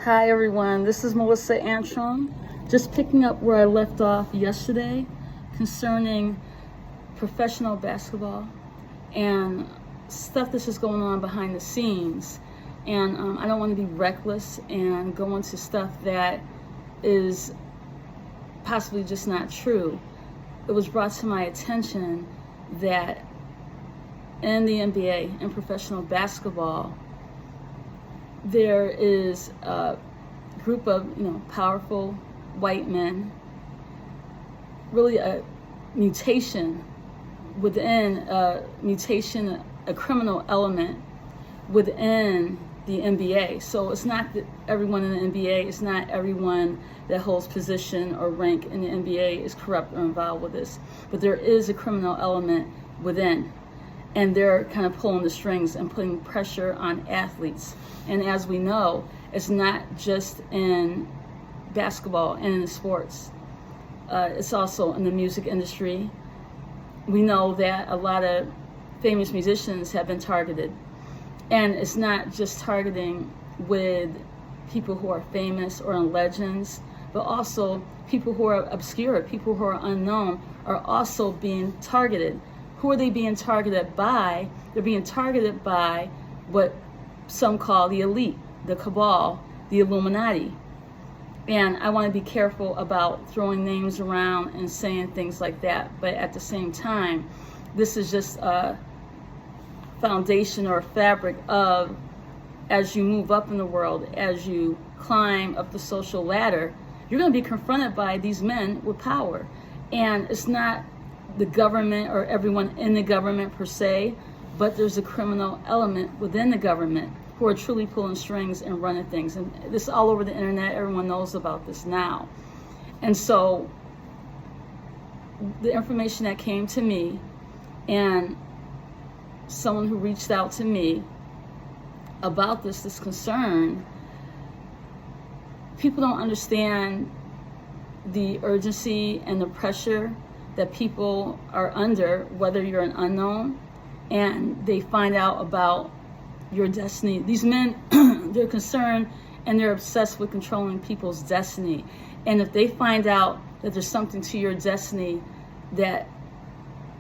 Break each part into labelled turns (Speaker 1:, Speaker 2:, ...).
Speaker 1: Hi everyone, this is Melissa Antrum. Just picking up where I left off yesterday concerning professional basketball and stuff that's just going on behind the scenes. And I don't want to be reckless and go into stuff that is possibly just not true. It was brought to my attention that in the NBA, in professional basketball, there is a group of powerful white men, really a mutation within a criminal element within the NBA. So it's not that everyone in the NBA, it's not everyone that holds position or rank in the NBA is corrupt or involved with this, but there is a criminal element within. And they're kind of pulling the strings and putting pressure on athletes. And as we know, it's not just in basketball and in sports. It's also in the music industry. We know that a lot of famous musicians have been targeted. And it's not just targeting with people who are famous or in legends, but also people who are obscure, people who are unknown are also being targeted. Who are they being targeted by? They're being targeted by what some call the elite, the cabal, the Illuminati. And I want to be careful about throwing names around and saying things like that. But at the same time, this is just a foundation or a fabric of, as you move up in the world, as you climb up the social ladder, you're going to be confronted by these men with power. And it's not the government or everyone in the government per se, but there's a criminal element within the government who are truly pulling strings and running things. And this is all over the internet. Everyone knows about this now. And so the information that came to me and someone who reached out to me about this concern, people don't understand the urgency and the pressure that people are under, whether you're an unknown and they find out about your destiny. These men, they're concerned and they're obsessed with controlling people's destiny. And if they find out that there's something to your destiny that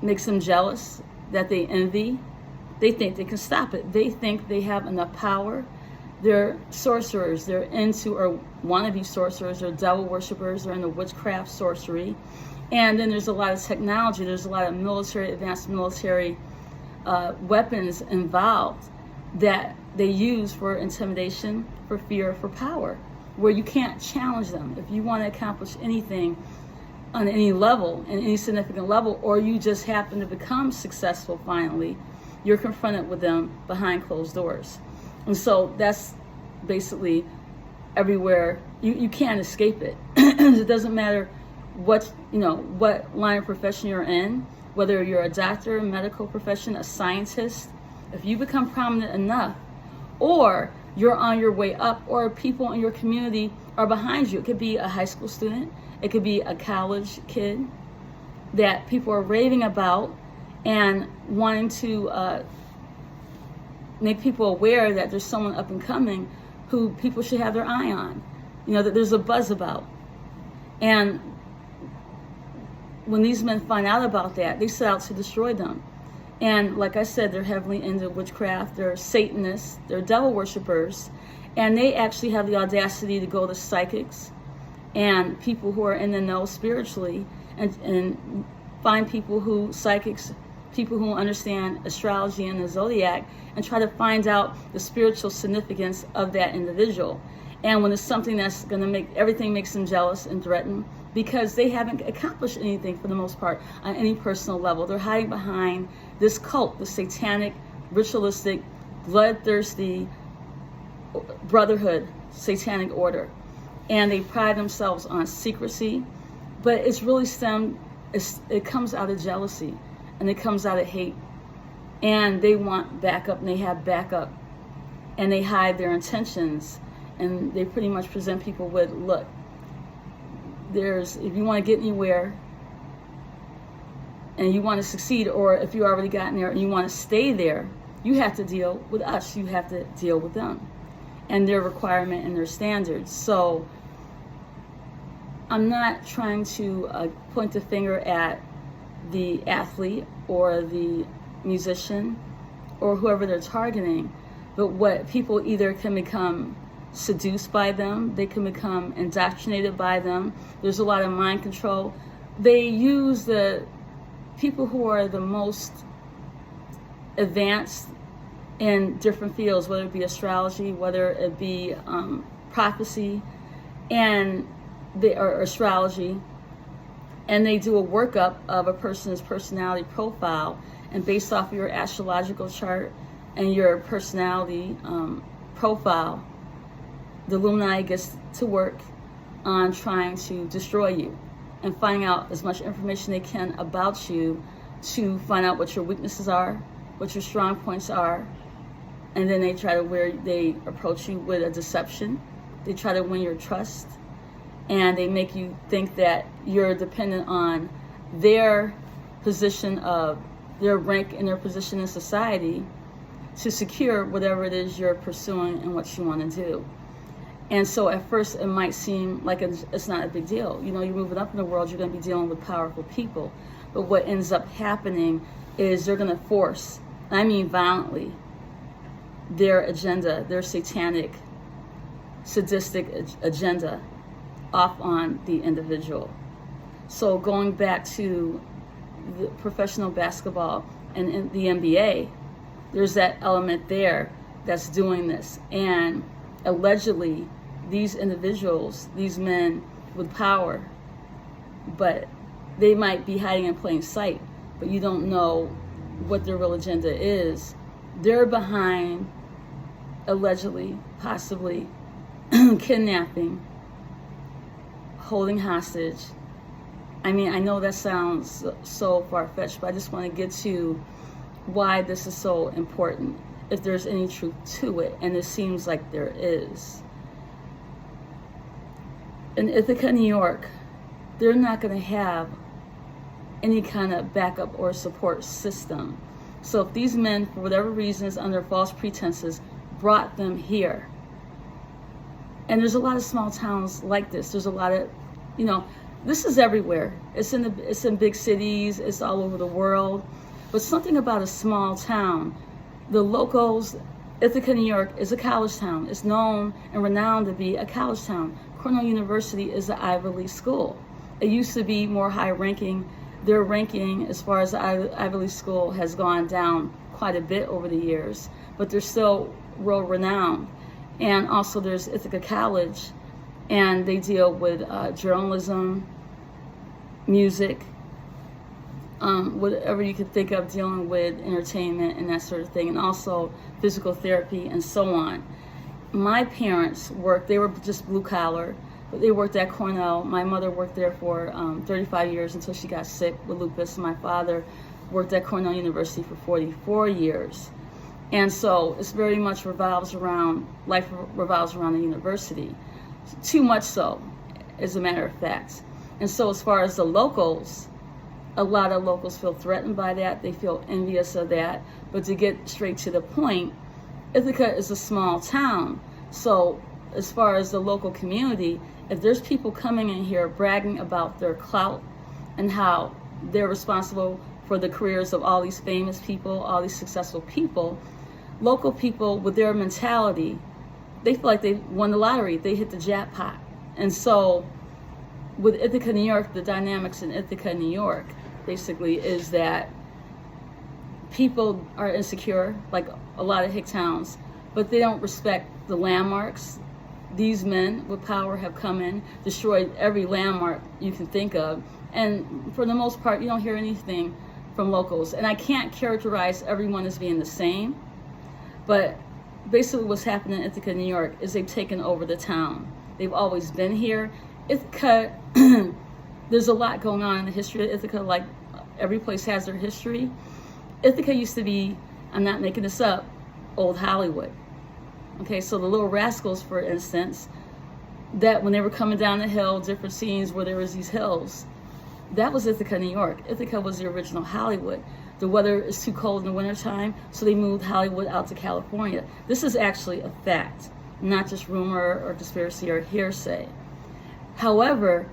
Speaker 1: makes them jealous, that they envy, they think they can stop it. They think they have enough power. They're sorcerers. They're into or want to be sorcerers or devil worshippers. They're into witchcraft, sorcery. And then there's a lot of technology. There's a lot of advanced military weapons involved that they use for intimidation, for fear, for power, where you can't challenge them. If you want to accomplish anything on any level, in any significant level, or you just happen to become successful finally, you're confronted with them behind closed doors. And so that's basically everywhere. You can't escape it. It doesn't matter what line of profession you're in, whether you're a doctor, a medical profession, a scientist. If you become prominent enough, or you're on your way up, or people in your community are behind you, it could be a high school student, it could be a college kid that people are raving about and wanting to make people aware that there's someone up and coming who people should have their eye on, that there's a buzz about. And when these men find out about that, they set out to destroy them. And like I said, they're heavily into witchcraft, they're Satanists, they're devil worshippers, and they actually have the audacity to go to psychics and people who are in the know spiritually and find psychics, people who understand astrology and the zodiac, and try to find out the spiritual significance of that individual. And when it's something that's going to make everything makes them jealous and threatened, because they haven't accomplished anything for the most part on any personal level. They're hiding behind this cult, the satanic, ritualistic, bloodthirsty brotherhood, satanic order. And they pride themselves on secrecy, but it's really it comes out of jealousy and it comes out of hate. And they want backup and they have backup and they hide their intentions. And they pretty much present people with, look, if you want to get anywhere and you want to succeed, or if you already gotten there and you want to stay there, you have to deal with us. You have to deal with them. and their requirement and their standards. So I'm not trying to point the finger at the athlete or the musician or whoever they're targeting, but what people either can become seduced by them, they can become indoctrinated by them. There's a lot of mind control. They use the people who are the most advanced in different fields, whether it be astrology, whether it be prophecy, and they are astrology, and they do a workup of a person's personality profile, and based off of your astrological chart and your personality profile, the Illuminati gets to work on trying to destroy you and finding out as much information they can about you to find out what your weaknesses are, what your strong points are, and then they approach you with a deception. They try to win your trust, and they make you think that you're dependent on their position of their rank and their position in society to secure whatever it is you're pursuing and what you want to do. And so at first it might seem like it's not a big deal. You know, you're moving up in the world, you're going to be dealing with powerful people. But what ends up happening is they're going to force, I mean violently, their agenda, their satanic, sadistic agenda off on the individual. So going back to the professional basketball and in the NBA, there's that element there that's doing this. And allegedly, these individuals, these men with power, but they might be hiding in plain sight, but you don't know what their real agenda is. They're behind, allegedly, possibly, kidnapping, holding hostage. I mean, I know that sounds so far-fetched, but I just want to get to why this is so important, if there's any truth to it, and it seems like there is. In Ithaca, New York, they're not going to have any kind of backup or support system. So if these men, for whatever reasons, under false pretenses, brought them here, and there's a lot of small towns like this. There's a lot of, you know, this is everywhere. It's in big cities. It's all over the world. But something about a small town, the locals, Ithaca, New York is a college town. It's known and renowned to be a college town. Cornell University is an Ivy League school. It used to be more high ranking. Their ranking as far as the Ivy League school has gone down quite a bit over the years, but they're still world renowned. And also there's Ithaca College, and they deal with journalism, music, whatever you could think of dealing with entertainment and that sort of thing, and also physical therapy and so on. My parents worked, they were just blue collar, but they worked at Cornell. My mother worked there for 35 years until she got sick with lupus. My father worked at Cornell University for 44 years. And so it's very much life revolves around the university. Too much so, as a matter of fact. And so as far as the locals, a lot of locals feel threatened by that. They feel envious of that. But to get straight to the point, Ithaca is a small town. So as far as the local community, if there's people coming in here bragging about their clout and how they're responsible for the careers of all these famous people, all these successful people, local people with their mentality, they feel like they won the lottery, they hit the jackpot. And so with Ithaca, New York, the dynamics in Ithaca, New York, basically is that people are insecure, like a lot of hick towns, but they don't respect the landmarks. These men with power have come in, destroyed every landmark you can think of, and for the most part, you don't hear anything from locals. And I can't characterize everyone as being the same, but basically what's happening in Ithaca, New York is they've taken over the town. They've always been here. Ithaca, there's a lot going on in the history of Ithaca, like every place has their history. Ithaca used to be, I'm not making this up, old Hollywood. Okay, so the Little Rascals, for instance, that when they were coming down the hill, different scenes where there was these hills, that was Ithaca, New York. Ithaca was the original Hollywood. The weather is too cold in the wintertime, so they moved Hollywood out to California. This is actually a fact. not just rumor or conspiracy or hearsay. However,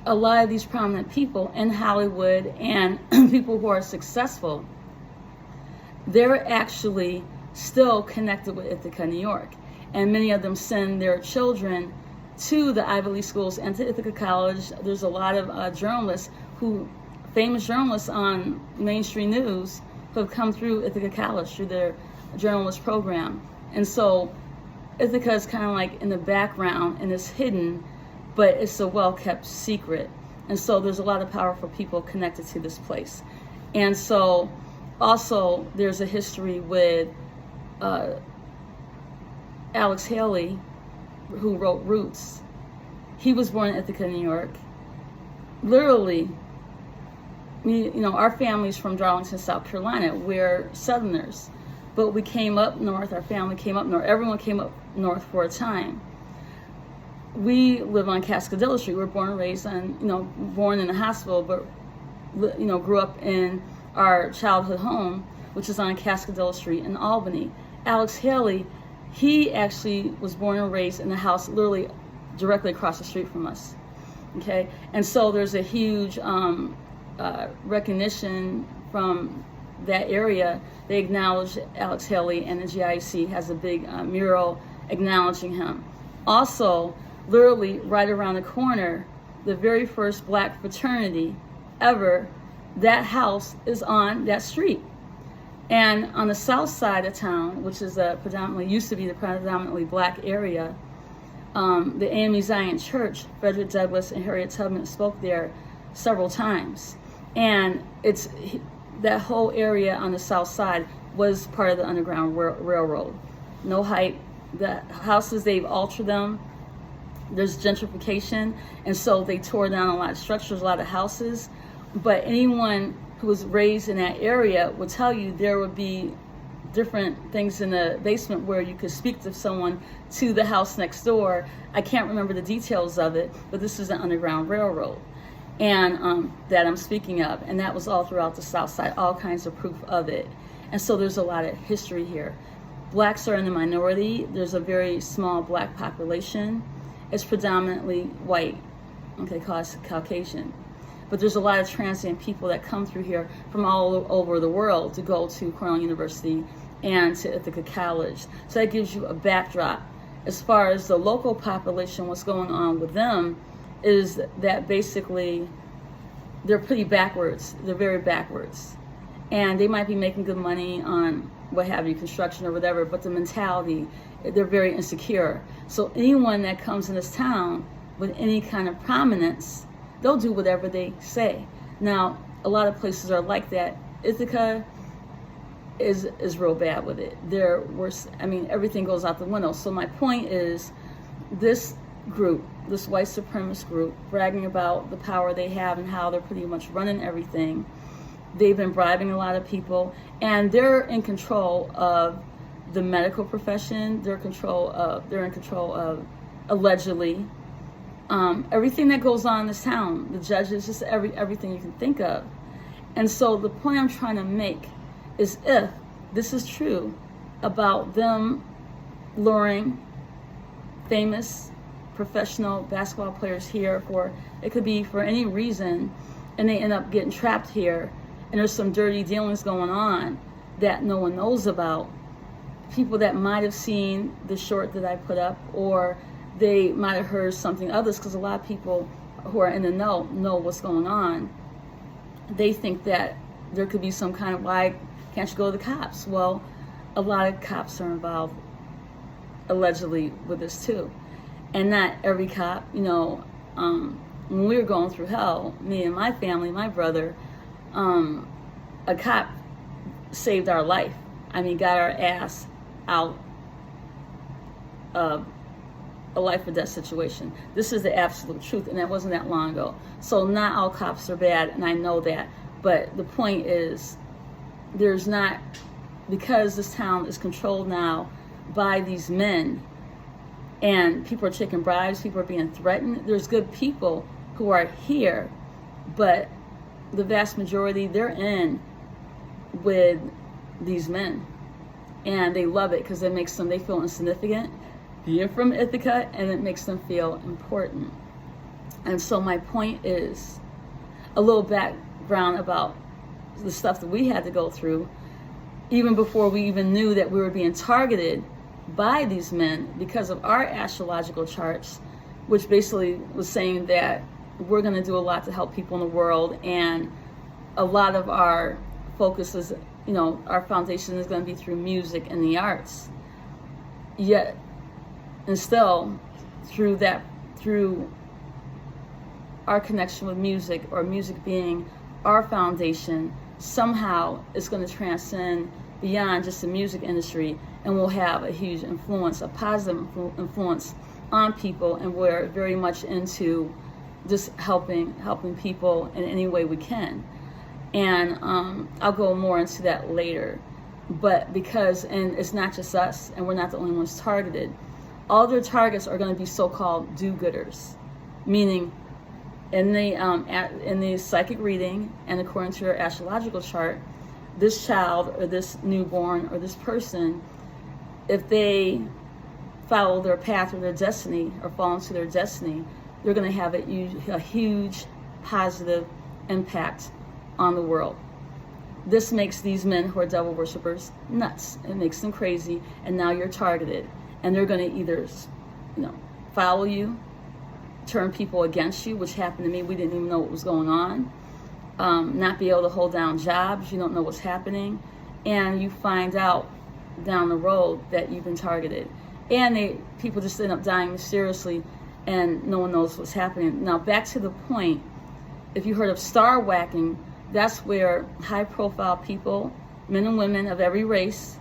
Speaker 1: a lot of these prominent people in Hollywood and people who are successful, they're actually still connected with Ithaca, New York. And many of them send their children to the Ivy League schools and to Ithaca College. There's a lot of journalists famous journalists on mainstream news who have come through Ithaca College through their journalist program. And so Ithaca is kind of like in the background and it's hidden, but it's a well-kept secret. And so there's a lot of powerful people connected to this place. And so also there's a history with Alex Haley, who wrote Roots. He was born in Ithaca, New York. Literally, our family's from Darlington, South Carolina. We're Southerners, but we came up north. Our family came up north. Everyone came up north for a time. We live on Cascadilla Street. We were born and raised born in a hospital, but grew up in our childhood home, which is on Cascadilla Street in Albany. Alex Haley, he actually was born and raised in a house literally directly across the street from us. Okay, and so there's a huge recognition from that area. They acknowledge Alex Haley, and the GIC has a big mural acknowledging him. Also, literally right around the corner, the very first black fraternity ever, that house is on that street. And on the south side of town, which is used to be the predominantly black area, the AME Zion Church, Frederick Douglass and Harriet Tubman spoke there several times. And that whole area on the south side was part of the Underground Railroad. No height. The houses, they've altered them. There's gentrification, and so they tore down a lot of structures, a lot of houses. But anyone who was raised in that area would tell you there would be different things in the basement where you could speak to someone to the house next door. I can't remember the details of it, but this is an Underground Railroad, and that I'm speaking of, and that was all throughout the South Side, all kinds of proof of it. And so there's a lot of history here. Blacks are in the minority. There's a very small black population. It's predominantly white, okay, Caucasian. But there's a lot of transient people that come through here from all over the world to go to Cornell University and to Ithaca College. So that gives you a backdrop. As far as the local population, what's going on with them is that basically they're pretty backwards. They're very backwards. And they might be making good money on what have you, construction or whatever, but the mentality, they're very insecure. So anyone that comes in this town with any kind of prominence, they'll do whatever they say. Now, a lot of places are like that. Ithaca is real bad with it. They're worse. I mean, everything goes out the window. So my point is, this group, this white supremacist group, bragging about the power they have and how they're pretty much running everything. They've been bribing a lot of people, and they're in control of the medical profession. They're in control of allegedly everything that goes on in this town. The judges, just everything you can think of. And so the point I'm trying to make is, if this is true about them luring famous professional basketball players here it could be for any reason, and they end up getting trapped here, and there's some dirty dealings going on that no one knows about. People that might have seen the short that I put up, or they might have heard something others, because a lot of people who are in the know what's going on. They think that there could be some kind of, why can't you go to the cops? Well, a lot of cops are involved allegedly with this too. And not every cop, when we were going through hell, me and my family, my brother, a cop saved our life. I mean, got our ass out of a life or death situation. This is the absolute truth, and that wasn't that long ago. So not all cops are bad, and I know that. But the point is, there's not, because this town is controlled now by these men, and people are taking bribes, people are being threatened. There's good people who are here, but the vast majority, they're in with these men, and they love it because it makes them, they feel insignificant. being from Ithaca, and it makes them feel important. And so my point is a little background about the stuff that we had to go through, even before we even knew that we were being targeted by these men because of our astrological charts, which basically was saying that we're going to do a lot to help people in the world, and a lot of our focus is, our foundation is going to be through music and the arts. Yet, and still, through our connection with music, or music being our foundation, somehow it's going to transcend beyond just the music industry, and will have a huge influence, a positive influence on people. And we're very much into just helping people in any way we can. And I'll go more into that later. But and it's not just us, and we're not the only ones targeted. All their targets are going to be so-called do-gooders, meaning in the psychic reading and according to your astrological chart, this child or this newborn or this person, if they follow their path or their destiny, or fall into their destiny, they're going to have a huge positive impact on the world. This makes these men who are devil worshippers nuts. It makes them crazy, and now you're targeted. And they're going to either, follow you, turn people against you, which happened to me. We didn't even know what was going on. Not be able to hold down jobs. You don't know what's happening. And you find out down the road that you've been targeted. And people just end up dying mysteriously, and no one knows what's happening. Now, back to the point, if you heard of star whacking, that's where high-profile people, men and women of every race,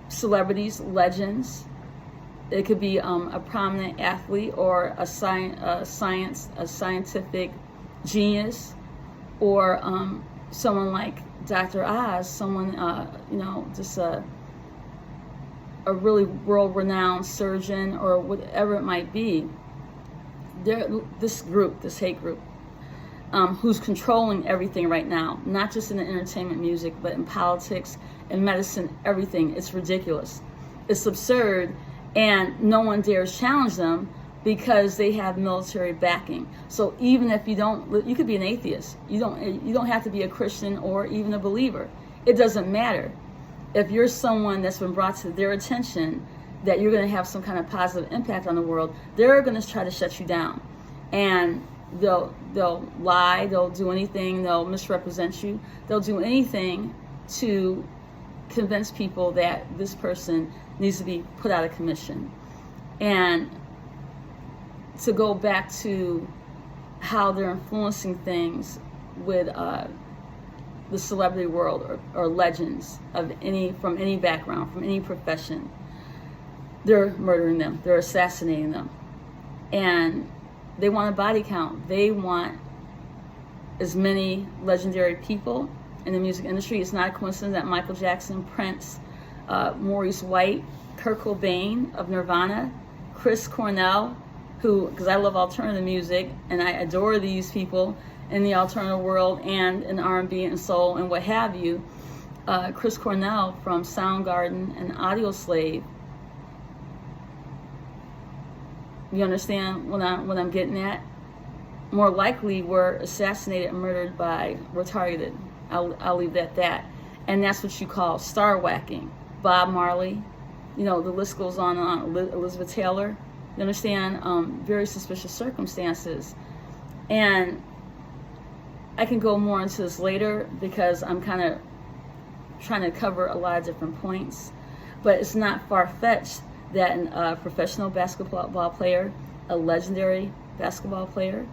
Speaker 1: celebrities, legends, it could be a prominent athlete, or a scientific genius, or someone like Dr. Oz, someone, just a really world-renowned surgeon, or whatever it might be. This hate group, who's controlling everything right now, not just in the entertainment, music, but in politics and medicine, everything. It's ridiculous. It's absurd, and no one dares challenge them because they have military backing. So even if you could be an atheist. You don't have to be a Christian or even a believer. It doesn't matter. If you're someone that's been brought to their attention that you're going to have some kind of positive impact on the world, they're going to try to shut you down. And they'll lie, they'll do anything, they'll misrepresent you, they'll do anything to convince people that this person needs to be put out of commission. And to go back to how they're influencing things with the celebrity world, or legends from any background, from any profession, they're murdering them, they're assassinating them. And they want a body count. They want as many legendary people in the music industry. It's not a coincidence that Michael Jackson, Prince, Maurice White, Kurt Cobain of Nirvana, Chris Cornell, because I love alternative music and I adore these people in the alternative world and in R&B and soul and what have you. Chris Cornell from Soundgarden and Audioslave. You understand what I'm getting at? More likely were assassinated and murdered were targeted. I'll leave it at that. And that's what you call star whacking. Bob Marley, the list goes on and on. Elizabeth Taylor, you understand? Very suspicious circumstances. And I can go more into this later because I'm kind of trying to cover a lot of different points. But it's not far-fetched that a professional basketball player, a legendary basketball player,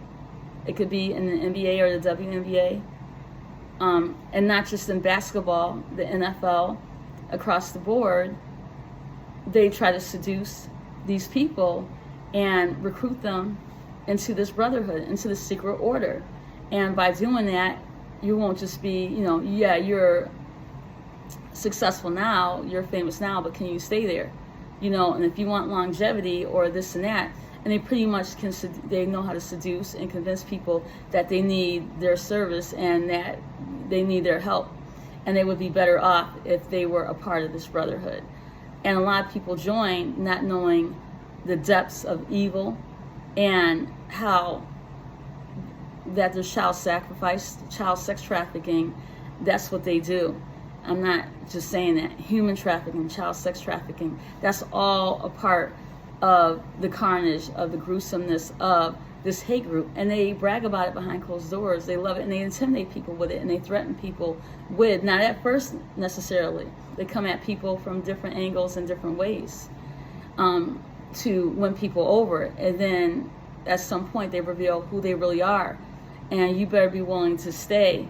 Speaker 1: it could be in the NBA or the WNBA, and not just in basketball, the NFL, across the board, they try to seduce these people and recruit them into this brotherhood, into the secret order. And by doing that, you won't just be, you're successful now, you're famous now, but can you stay there? And if you want longevity or this and that, and they pretty much they know how to seduce and convince people that they need their service and that they need their help, and they would be better off if they were a part of this brotherhood. And a lot of people join not knowing the depths of evil and how that there's child sacrifice, child sex trafficking. That's what they do. I'm not just saying that. Human trafficking, child sex trafficking, that's all a part of the carnage, of the gruesomeness of this hate group. And they brag about it behind closed doors. They love it, and they intimidate people with it, and they threaten people with, not at first necessarily. They come at people from different angles and different ways to win people over. And then at some point they reveal who they really are. And you better be willing to stay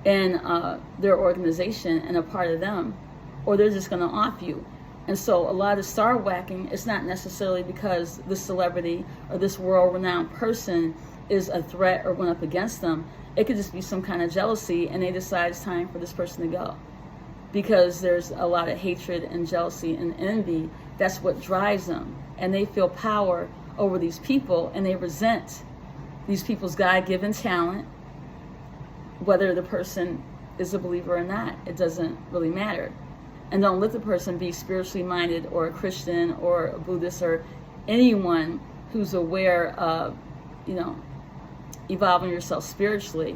Speaker 1: in their organization and a part of them, or they're just going to off you. And so a lot of star whacking is not necessarily because this celebrity or this world-renowned person is a threat or went up against them. It could just be some kind of jealousy, and they decide it's time for this person to go. Because there's a lot of hatred and jealousy and envy. That's what drives them. And they feel power over these people, and they resent these people's God-given talent, whether the person is a believer or not. It doesn't really matter. And don't let the person be spiritually minded or a Christian or a Buddhist or anyone who's aware of, evolving yourself spiritually.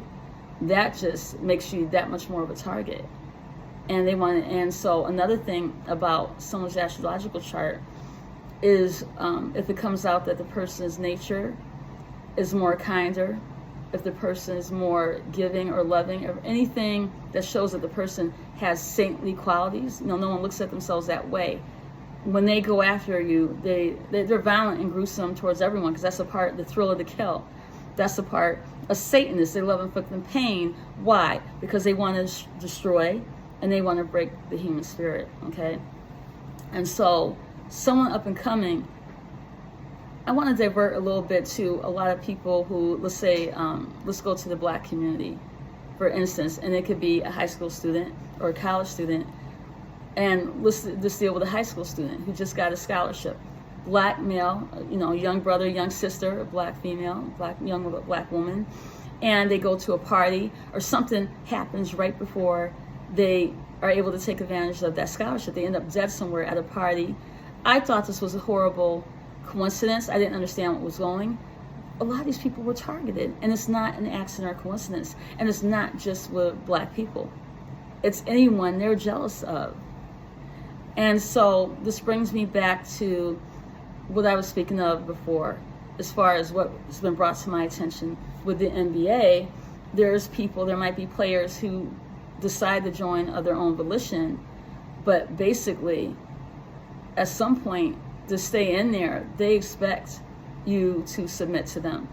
Speaker 1: That just makes you that much more of a target. And so another thing about someone's astrological chart is if it comes out that the person's nature is more kinder, if the person is more giving or loving, or anything that shows that the person has saintly qualities. No one looks at themselves that way. When they go after you, they're violent and gruesome towards everyone, because that's the thrill of the kill. That's the part of Satanists. They love inflicting pain. Why? Because they want to destroy, and they want to break the human spirit, okay? And so someone up and coming, I want to divert a little bit to a lot of people who, let's say, let's go to the black community, for instance, and it could be a high school student or a college student, and let's just deal with a high school student who just got a scholarship. Black male, young brother, young sister, a black female, black woman, and they go to a party or something happens right before they are able to take advantage of that scholarship. They end up dead somewhere at a party. I thought this was a horrible coincidence. I didn't understand what was going. A lot of these people were targeted, and it's not an accident or coincidence. And it's not just with black people. It's anyone they're jealous of. And so this brings me back to what I was speaking of before, as far as what's been brought to my attention with the NBA. There might be players who decide to join of their own volition, but basically, at some point, to stay in there, they expect you to submit to them.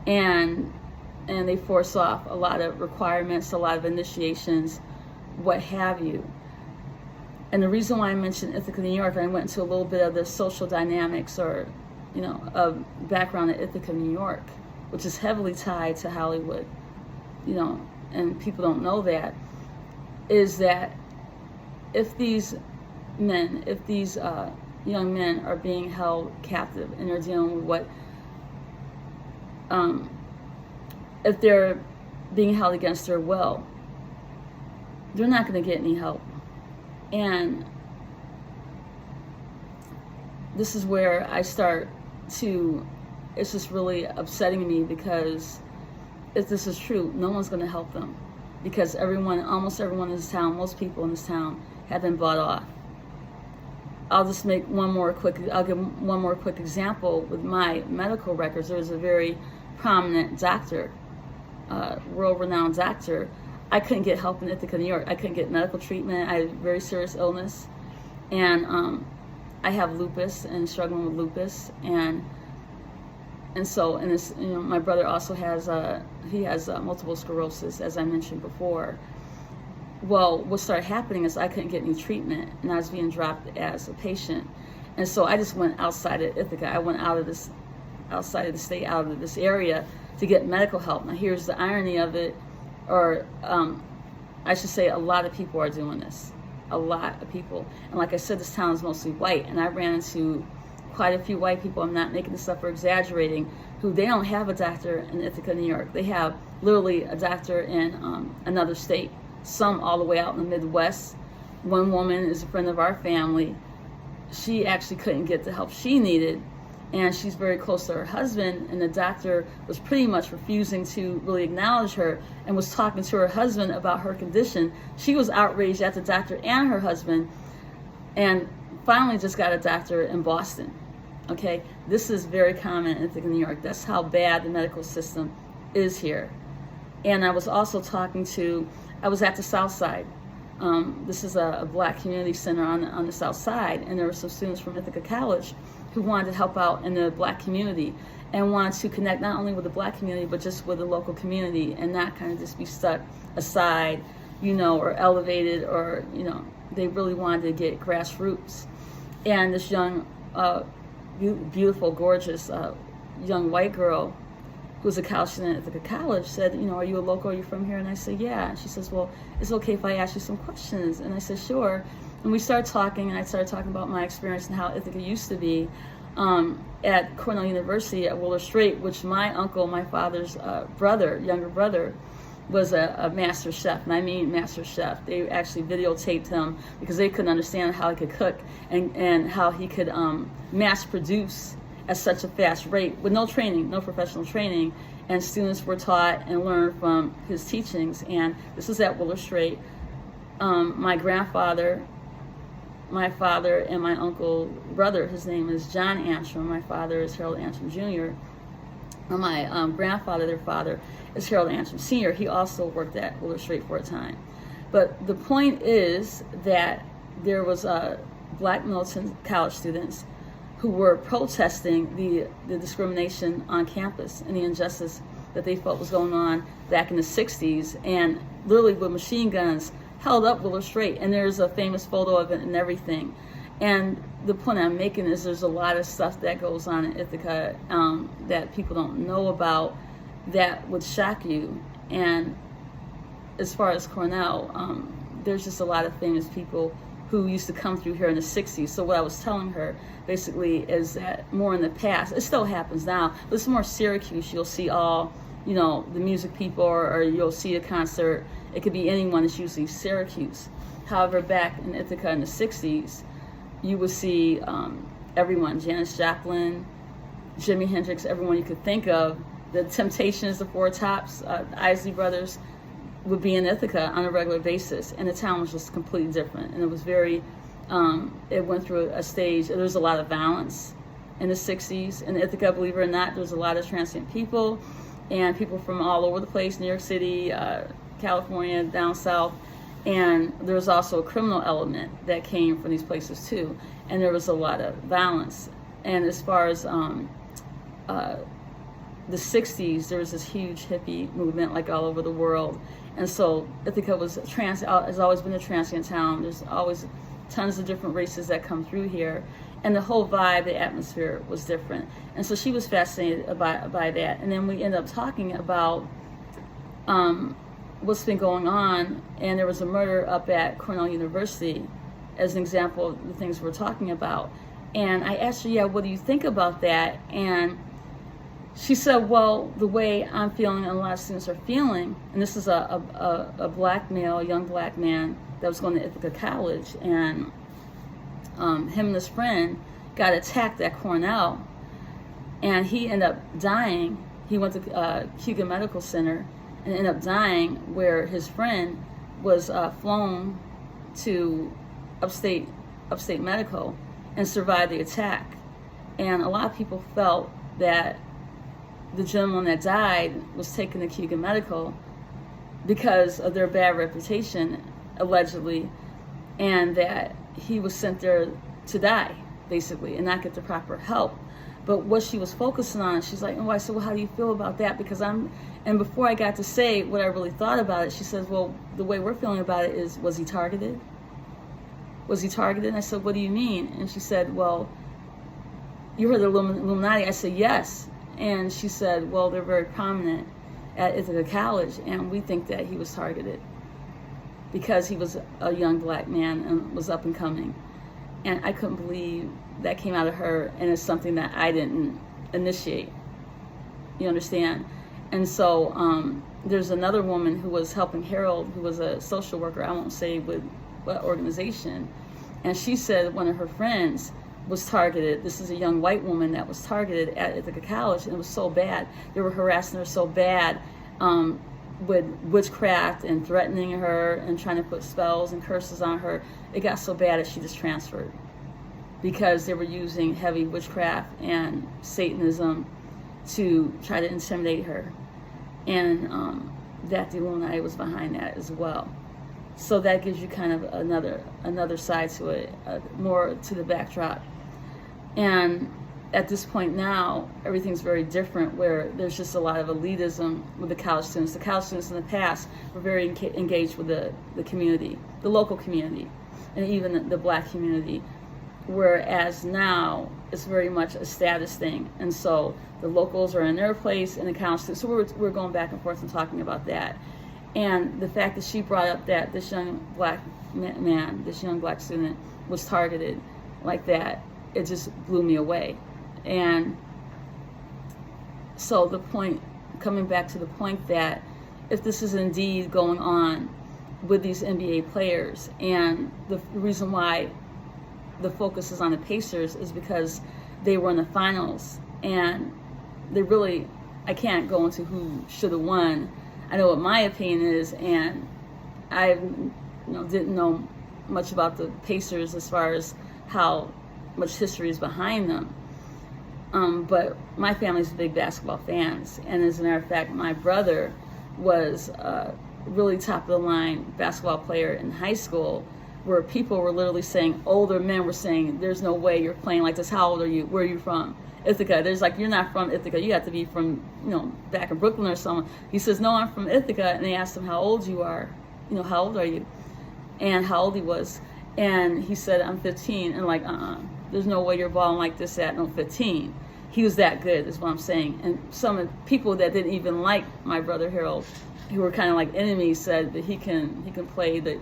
Speaker 1: And they force off a lot of requirements, a lot of initiations, what have you. And the reason why I mentioned Ithaca, New York, I went into a little bit of the social dynamics or, of background at Ithaca, New York, which is heavily tied to Hollywood, and people don't know that, is that if these young men are being held captive and they're dealing with what, if they're being held against their will, they're not going to get any help. And this is where I start to, it's just really upsetting me, because if this is true, no one's going to help them, because almost everyone in this town, most people in this town have been bought off. I'll give one more quick example with my medical records. There was a very prominent doctor, world-renowned doctor. I couldn't get help in Ithaca, New York. I couldn't get medical treatment. I had a very serious illness, and I have lupus and struggling with lupus, and so this, my brother also has multiple sclerosis, as I mentioned before. Well, what started happening is I couldn't get any treatment, and I was being dropped as a patient, and so I just went outside of Ithaca. I went outside of the state, out of this area, to get medical help. Now, here's the irony of it. Or I should say, a lot of people are doing this. A lot of people. And like I said, this town is mostly white, and I ran into quite a few white people, I'm not making this up or exaggerating, who they don't have a doctor in Ithaca, New York. They have literally a doctor in another state, some all the way out in the Midwest, one woman is a friend of our family. She actually couldn't get the help she needed, and she's very close to her husband, and the doctor was pretty much refusing to really acknowledge her and was talking to her husband about her condition. She was outraged at the doctor and her husband, and finally just got a doctor in Boston. Okay, this is very common in Ithaca, New York. That's how bad the medical system is here. And I was also I was at the South Side. This is a black community center on the South Side, and there were some students from Ithaca College who wanted to help out in the black community and wanted to connect not only with the black community, but just with the local community, and not kind of just be stuck aside, or elevated, or, they really wanted to get grassroots. And this young, beautiful, gorgeous young white girl who was a college student at Ithaca College said, are you a local? Are you from here? And I said, yeah. And she says, well, it's okay if I ask you some questions. And I said, sure. And we started talking, and I started talking about my experience and how Ithaca used to be at Cornell University at Willard Straight, which my uncle, my father's younger brother, was a master chef. And I mean master chef. They actually videotaped him because they couldn't understand how he could cook and how he could mass produce at such a fast rate with no training, no professional training. And students were taught and learned from his teachings. And this is at Willard Straight. My grandfather, my father, and my uncle brother, his name is John Antrum. My father is Harold Antrum Jr. And my grandfather, their father, is Harold Antrum Sr. He also worked at Willard Straight for a time. But the point is that there was black militant college students who were protesting the discrimination on campus and the injustice that they felt was going on back in the 60s, and literally with machine guns held up Willard Straight. And there's a famous photo of it and everything. And the point I'm making is there's a lot of stuff that goes on in Ithaca that people don't know about that would shock you. And as far as Cornell, there's just a lot of famous people who used to come through here in the 60s. So what I was telling her basically is that more in the past, it still happens now, but it's more Syracuse. You'll see all, the music people, or you'll see a concert. It could be anyone. It's usually Syracuse. However, back in Ithaca in the 60s, you would see everyone, Janis Joplin, Jimi Hendrix, everyone you could think of. The Temptations, the Four Tops, Isley Brothers would be in Ithaca on a regular basis, and the town was just completely different. And it was very, it went through a stage. There was a lot of violence in the 60s. In Ithaca, believe it or not, there was a lot of transient people, and people from all over the place, New York City, California, down south. And there was also a criminal element that came from these places too. And there was a lot of violence. And as far as the 60s, there was this huge hippie movement like all over the world. And so Ithaca has always been a transient town. There's always tons of different races that come through here. And the whole vibe, the atmosphere was different. And so she was fascinated by that. And then we ended up talking about what's been going on. And there was a murder up at Cornell University as an example of the things we're talking about. And I asked her, what do you think about that? And she said, well, the way I'm feeling and a lot of students are feeling, and this is a black male, a young black man that was going to Ithaca College, and him and his friend got attacked at Cornell, and he ended up dying. He went to Hugo Medical Center and ended up dying, where his friend was flown to upstate medical and survived the attack. And a lot of people felt that the gentleman that died was taken to Keegan Medical because of their bad reputation, allegedly, and that he was sent there to die, basically, and not get the proper help. But what she was focusing on, she's like, I said, well, how do you feel about that? Because and before I got to say what I really thought about it, she says, well, the way we're feeling about it is, was he targeted? Was he targeted? And I said, what do you mean? And she said, well, you heard the Illuminati. I said, yes. And she said, well, they're very prominent at Ithaca College, and we think that he was targeted because he was a young black man and was up and coming. And I couldn't believe that came out of her, and it's something that I didn't initiate. You understand? And so there's another woman who was helping Harold, who was a social worker. I won't say what organization. And she said one of her friends was targeted. This is a young white woman that was targeted at Ithaca College, and it was so bad. They were harassing her so bad with witchcraft and threatening her and trying to put spells and curses on her. It got so bad that she just transferred because they were using heavy witchcraft and Satanism to try to intimidate her. And that the Illuminati was behind that as well. So that gives you kind of another side to it, more to the backdrop. And at this point now, everything's very different, where there's just a lot of elitism with the college students. The college students in the past were very engaged with the community, the local community, and even the black community, whereas now it's very much a status thing. And so the locals are in their place and the college students, so we're going back and forth and talking about that. And the fact that she brought up that this young black man, this young black student was targeted like that, it just blew me away. And so the point, coming back to the point that if this is indeed going on with these NBA players, and the reason why the focus is on the Pacers is because they were in the finals, and they really, I can't go into who should have won. I know what my opinion is, and I didn't know much about the Pacers as far as how much history is behind them. But my family's big basketball fans, and as a matter of fact, my brother was a really top of the line basketball player in high school, where people were literally saying, older men were saying, there's no way you're playing like this. How old are you? Where are you from? Ithaca. There's like, you're not from Ithaca. You have to be from, back in Brooklyn or something. He says, no, I'm from Ithaca. And they asked him how old you are. How old are you? And how old he was. And he said, I'm 15. And like, there's no way you're balling like this at 15. He was that good, is what I'm saying. And some of the people that didn't even like my brother Harold, who were kind of like enemies, said that he can play the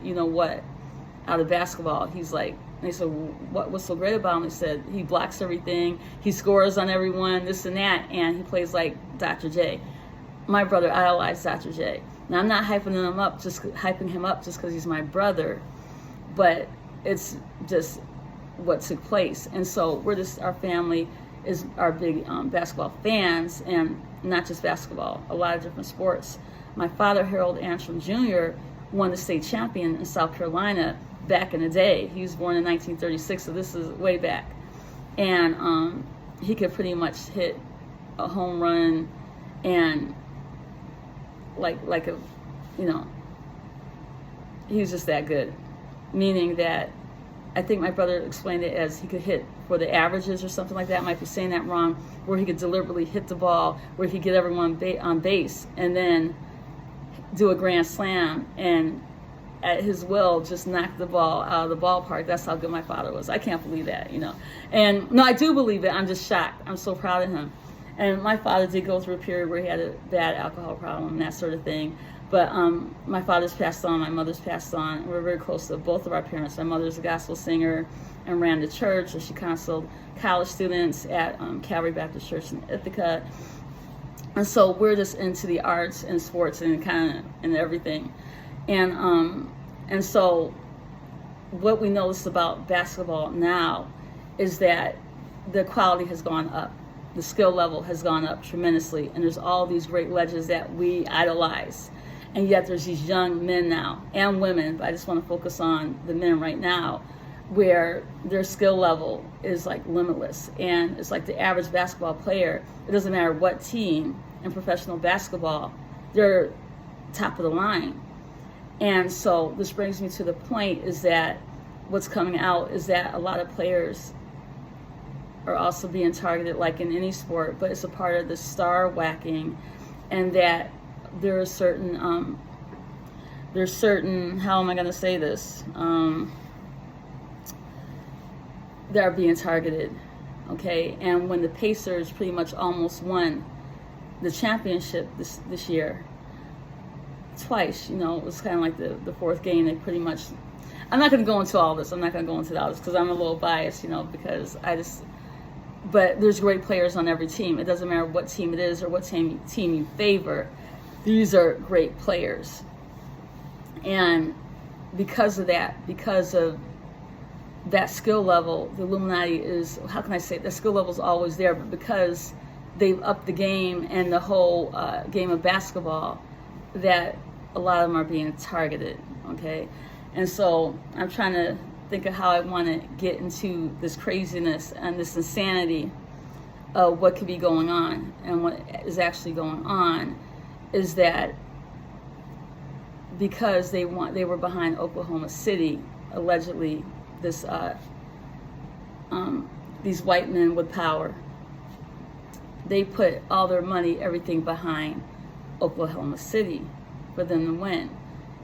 Speaker 1: out of basketball. He's like, and they said, what's so great about him? He said, he blocks everything, he scores on everyone, this and that, and he plays like Dr. J. My brother idolized Dr. J. Now, I'm not hyping him up just because he's my brother, but it's just what took place. And so our family are big basketball fans, and not just basketball, a lot of different sports. My father, Harold Antrum Jr., won the state champion in South Carolina back in the day. He was born in 1936, so this is way back. And he could pretty much hit a home run, and he was just that good. Meaning that, I think my brother explained it as he could hit for the averages or something like that. I might be saying that wrong, where he could deliberately hit the ball, where he could get everyone on base, and then do a grand slam, and at his will just knock the ball out of the ballpark. That's how good my father was. I can't believe that, And no, I do believe it. I'm just shocked. I'm so proud of him. And my father did go through a period where he had a bad alcohol problem and that sort of thing. But my father's passed on, my mother's passed on. We're very close to both of our parents. My mother's a gospel singer and ran the church, and she counseled college students at Calvary Baptist Church in Ithaca. And so we're just into the arts and sports and and everything. And so what we notice about basketball now is that the quality has gone up. The skill level has gone up tremendously. And there's all these great legends that we idolize. And yet there's these young men now, and women, but I just want to focus on the men right now, where their skill level is like limitless. And it's like the average basketball player, it doesn't matter what team in professional basketball, they're top of the line. And so this brings me to the point is that what's coming out is that a lot of players are also being targeted like in any sport, but it's a part of the star whacking, and that there are certain, how am I going to say this? That are being targeted, okay? And when the Pacers pretty much almost won the championship this year, twice, it was kind of like the fourth game. They pretty much, I'm not going to go into all this. I'm not going to go into all this because I'm a little biased, because but there's great players on every team. It doesn't matter what team it is or what team you favor. These are great players. And because of that skill level, the Illuminati is, how can I say it? The skill level is always there, but because they've upped the game and the whole game of basketball, that a lot of them are being targeted, okay? And so I'm trying to think of how I want to get into this craziness and this insanity of what could be going on. And what is actually going on is that because they were behind Oklahoma City, allegedly, this these white men with power, they put all their money, everything behind Oklahoma City for them to win.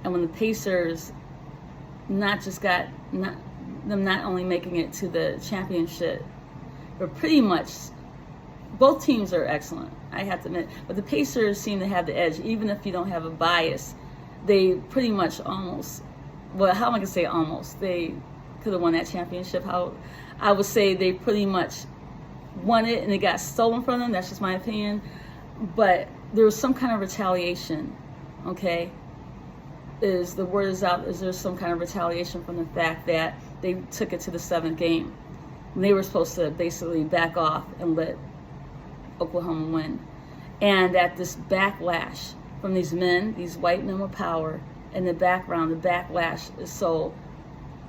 Speaker 1: And when the Pacers not only making it to the championship, but pretty much both teams are excellent, I have to admit, but the Pacers seem to have the edge. Even if you don't have a bias, they pretty much almost, well, how am I gonna say almost, they could have won that championship. How I would say they pretty much won it and it got stolen from them. That's just my opinion. But there was some kind of retaliation, okay? Is the word is out, is there some kind of retaliation from the fact that they took it to the 7th game. And they were supposed to basically back off and let Oklahoma win. And that this backlash from these men, these white men with power, in the background, the backlash is so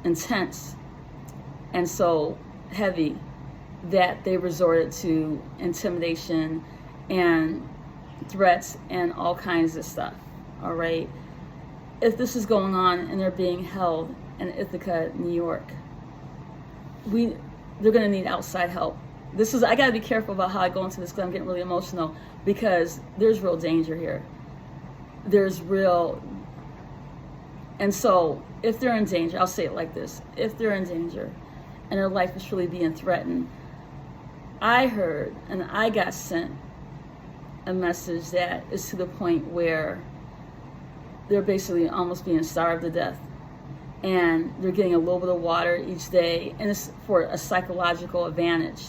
Speaker 1: intense and so heavy that they resorted to intimidation and threats and all kinds of stuff, all right? If this is going on and they're being held in Ithaca, New York, they're gonna need outside help. I gotta be careful about how I go into this because I'm getting really emotional, because there's real danger here. And so if they're in danger, I'll say it like this, if they're in danger and their life is really being threatened, I heard and I got sent a message that is to the point where they're basically almost being starved to death, and they're getting a little bit of water each day, and it's for a psychological advantage.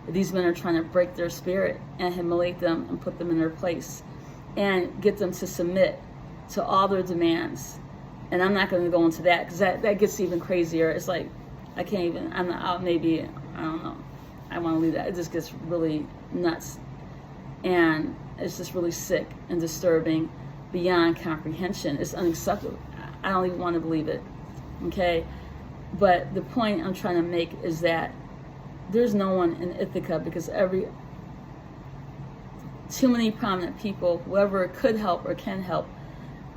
Speaker 1: These men are trying to break their spirit and humiliate them and put them in their place and get them to submit to all their demands. And I'm not going to go into that because that gets even crazier. It's like, I can't even, I don't know. I want to leave that. It just gets really nuts. And it's just really sick and disturbing beyond comprehension. It's unacceptable. I don't even want to believe it. Okay? But the point I'm trying to make is that there's no one in Ithaca, because too many prominent people, whoever could help or can help,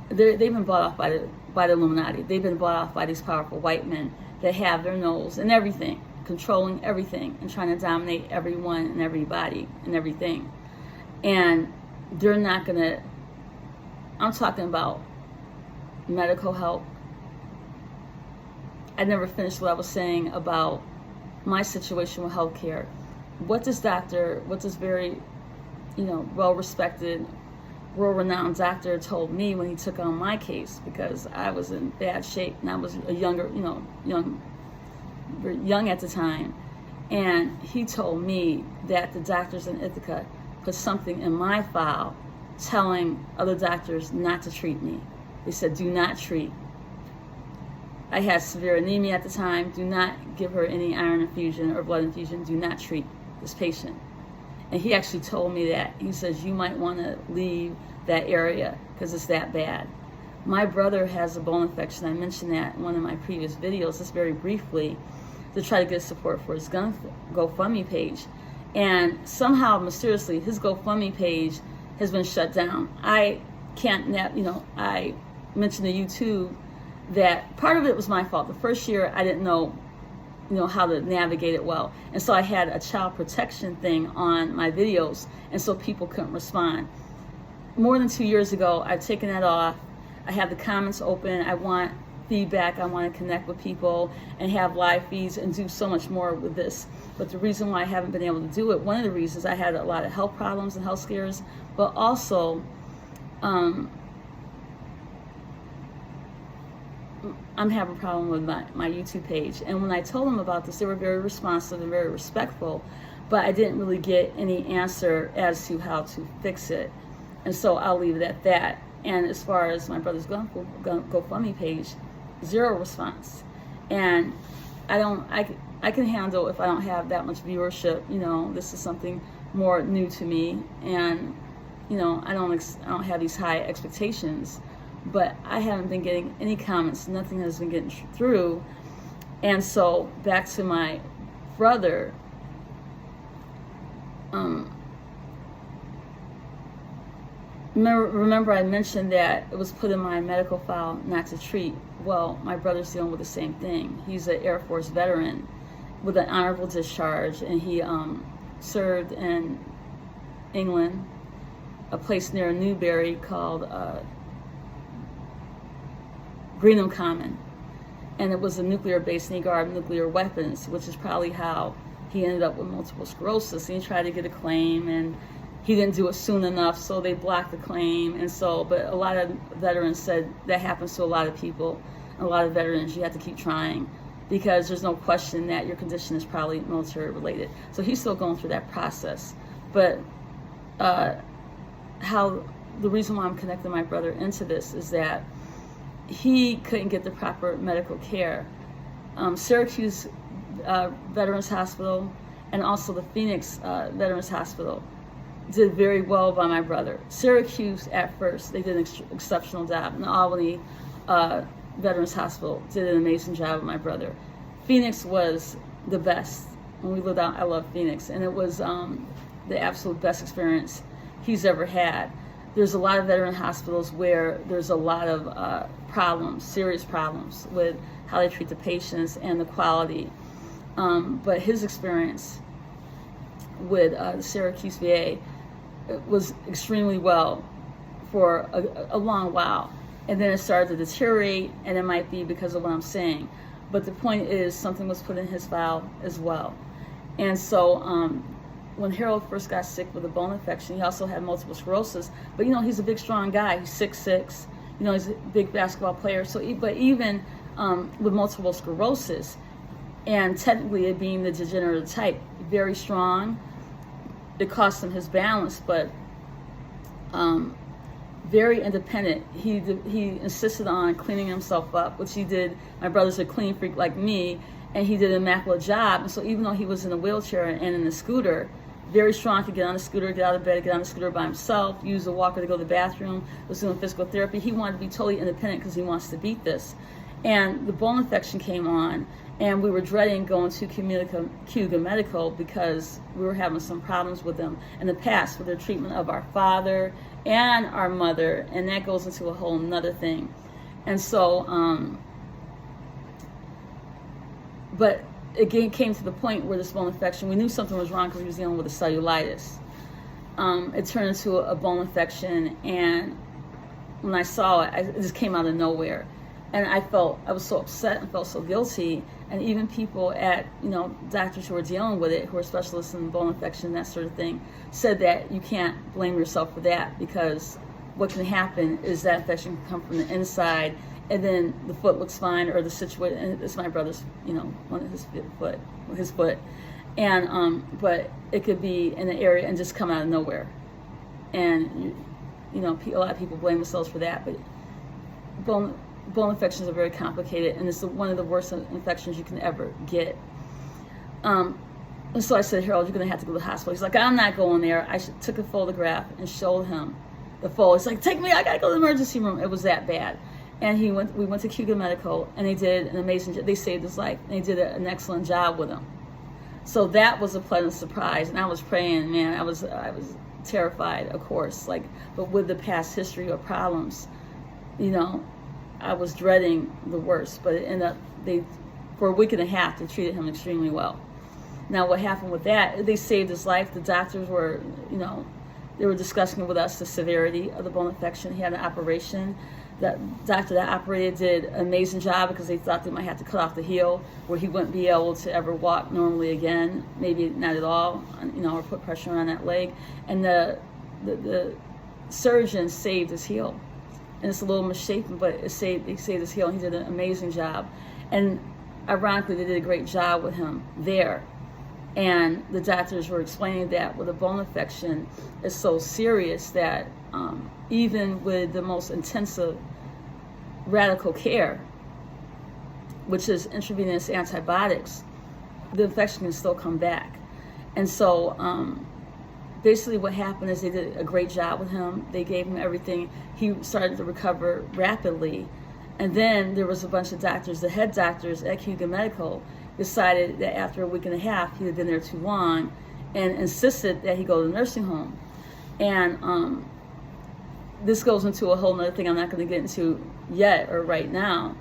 Speaker 1: they've been bought off by the Illuminati. They've been bought off by these powerful white men that have their nose in everything, controlling everything and trying to dominate everyone and everybody and everything. And they're not gonna, I'm talking about medical help. I never finished what I was saying about my situation with healthcare. What this very, well-respected, world-renowned doctor told me when he took on my case, because I was in bad shape and I was a young at the time, and he told me that the doctors in Ithaca put something in my file telling other doctors not to treat me. They said, do not treat. I had severe anemia at the time. Do not give her any iron infusion or blood infusion. Do not treat this patient. And he actually told me that. He says, you might want to leave that area because it's that bad. My brother has a bone infection. I mentioned that in one of my previous videos, just very briefly, to try to get support for his GoFundMe page. And somehow, mysteriously, his GoFundMe page has been shut down. I can't, I mentioned to YouTube that part of it was my fault. The first year, I didn't know how to navigate it well. And so I had a child protection thing on my videos, and so people couldn't respond. More than 2 years ago, I've taken that off. I have the comments open. I want feedback. I want to connect with people and have live feeds and do so much more with this. But the reason why I haven't been able to do it, one of the reasons, I had a lot of health problems and health scares, but also I'm having a problem with my YouTube page. And when I told them about this, they were very responsive and very respectful, but I didn't really get any answer as to how to fix it. And so I'll leave it at that. And as far as my brother's GoFundMe page, zero response. And I can handle if I don't have that much viewership. This is something more new to me, and I don't have these high expectations, but I haven't been getting any comments. Nothing has been getting through. And so back to my brother, remember I mentioned that it was put in my medical file not to treat. Well, my brother's dealing with the same thing. He's an Air Force veteran with an honorable discharge, and he served in England, a place near Newbury called Greenham Common. And it was a nuclear base, and he guarded nuclear weapons, which is probably how he ended up with multiple sclerosis. And he tried to get a claim, and he didn't do it soon enough, so they blocked the claim. And so, but a lot of veterans said that happens to a lot of people. A lot of veterans, you have to keep trying, because there's no question that your condition is probably military related. So he's still going through that process. But the reason why I'm connecting my brother into this is that he couldn't get the proper medical care. Syracuse Veterans Hospital and also the Phoenix Veterans Hospital did very well by my brother. Syracuse, at first, they did an exceptional job. And the Albany Veterans Hospital did an amazing job with my brother. Phoenix was the best. When we lived out, I love Phoenix, and it was the absolute best experience he's ever had. There's a lot of veteran hospitals where there's a lot of problems, serious problems with how they treat the patients and the quality. But his experience with the Syracuse VA was extremely well for a long while. And then it started to deteriorate, and it might be because of what I'm saying. But the point is, something was put in his file as well. And so when Harold first got sick with a bone infection, he also had multiple sclerosis. But he's a big, strong guy. He's 6'6". He's a big basketball player. So, but even with multiple sclerosis, and technically it being the degenerative type, very strong. It cost him his balance, but very independent. He insisted on cleaning himself up, which he did. My brother's a clean freak like me, and he did an immaculate job. And so even though he was in a wheelchair and in a scooter, very strong, could get on the scooter, get out of bed, get on the scooter by himself, use a walker to go to the bathroom, was doing physical therapy. He wanted to be totally independent because he wants to beat this. And the bone infection came on, and we were dreading going to Cuga Medical because we were having some problems with them in the past with their treatment of our father and our mother, and that goes into a whole nother thing. And so, but again, came to the point where this bone infection, we knew something was wrong because he was dealing with a cellulitis. It turned into a bone infection, and when I saw it, it just came out of nowhere. And I was so upset and felt so guilty. And even people at, doctors who are dealing with it, who are specialists in bone infection, that sort of thing, said that you can't blame yourself for that, because what can happen is that infection can come from the inside, and then the foot looks fine, or the situation, and it's my brother's, one of his foot. And, but it could be in the area and just come out of nowhere. And, a lot of people blame themselves for that, but bone infections are very complicated, and it's one of the worst infections you can ever get. And so I said, Harold, you're going to have to go to the hospital. He's like, I'm not going there. I took a photograph and showed him the photo. He's like, take me, I got to go to the emergency room. It was that bad. And we went to Cuga Medical, and they did an amazing job. They saved his life, and they did an excellent job with him. So that was a pleasant surprise, and I was praying, man, I was terrified, of course, but with the past history of problems, I was dreading the worst, but it ended up, for a week and a half, they treated him extremely well. Now, what happened with that, they saved his life. The doctors were, they were discussing with us the severity of the bone infection. He had an operation. That doctor that operated did an amazing job, because they thought they might have to cut off the heel where he wouldn't be able to ever walk normally again, maybe not at all, or put pressure on that leg. And the surgeon saved his heel. And it's a little misshapen, but they saved his heel, and he did an amazing job. And ironically, they did a great job with him there. And the doctors were explaining that with a bone infection, it's so serious that even with the most intensive radical care, which is intravenous antibiotics, the infection can still come back. And so basically what happened is they did a great job with him. They gave him everything. He started to recover rapidly. And then there was a bunch of doctors, the head doctors at Hugo Medical decided that after a week and a half he had been there too long and insisted that he go to the nursing home. And this goes into a whole nother thing I'm not going to get into yet or right now.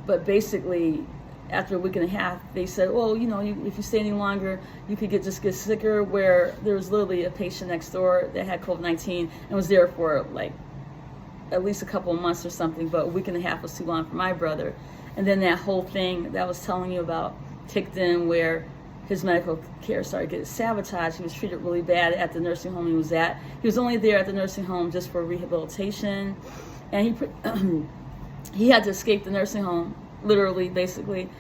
Speaker 1: But basically, after a week and a half, they said, well, you know, if you stay any longer, you could just get sicker, where there was literally a patient next door that had COVID-19 and was there for like at least a couple of months or something, but a week and a half was too long for my brother. And then that whole thing that I was telling you about kicked in, where his medical care started getting sabotaged. He was treated really bad at the nursing home he was at. He was only there at the nursing home just for rehabilitation. And he had to escape the nursing home, literally, basically.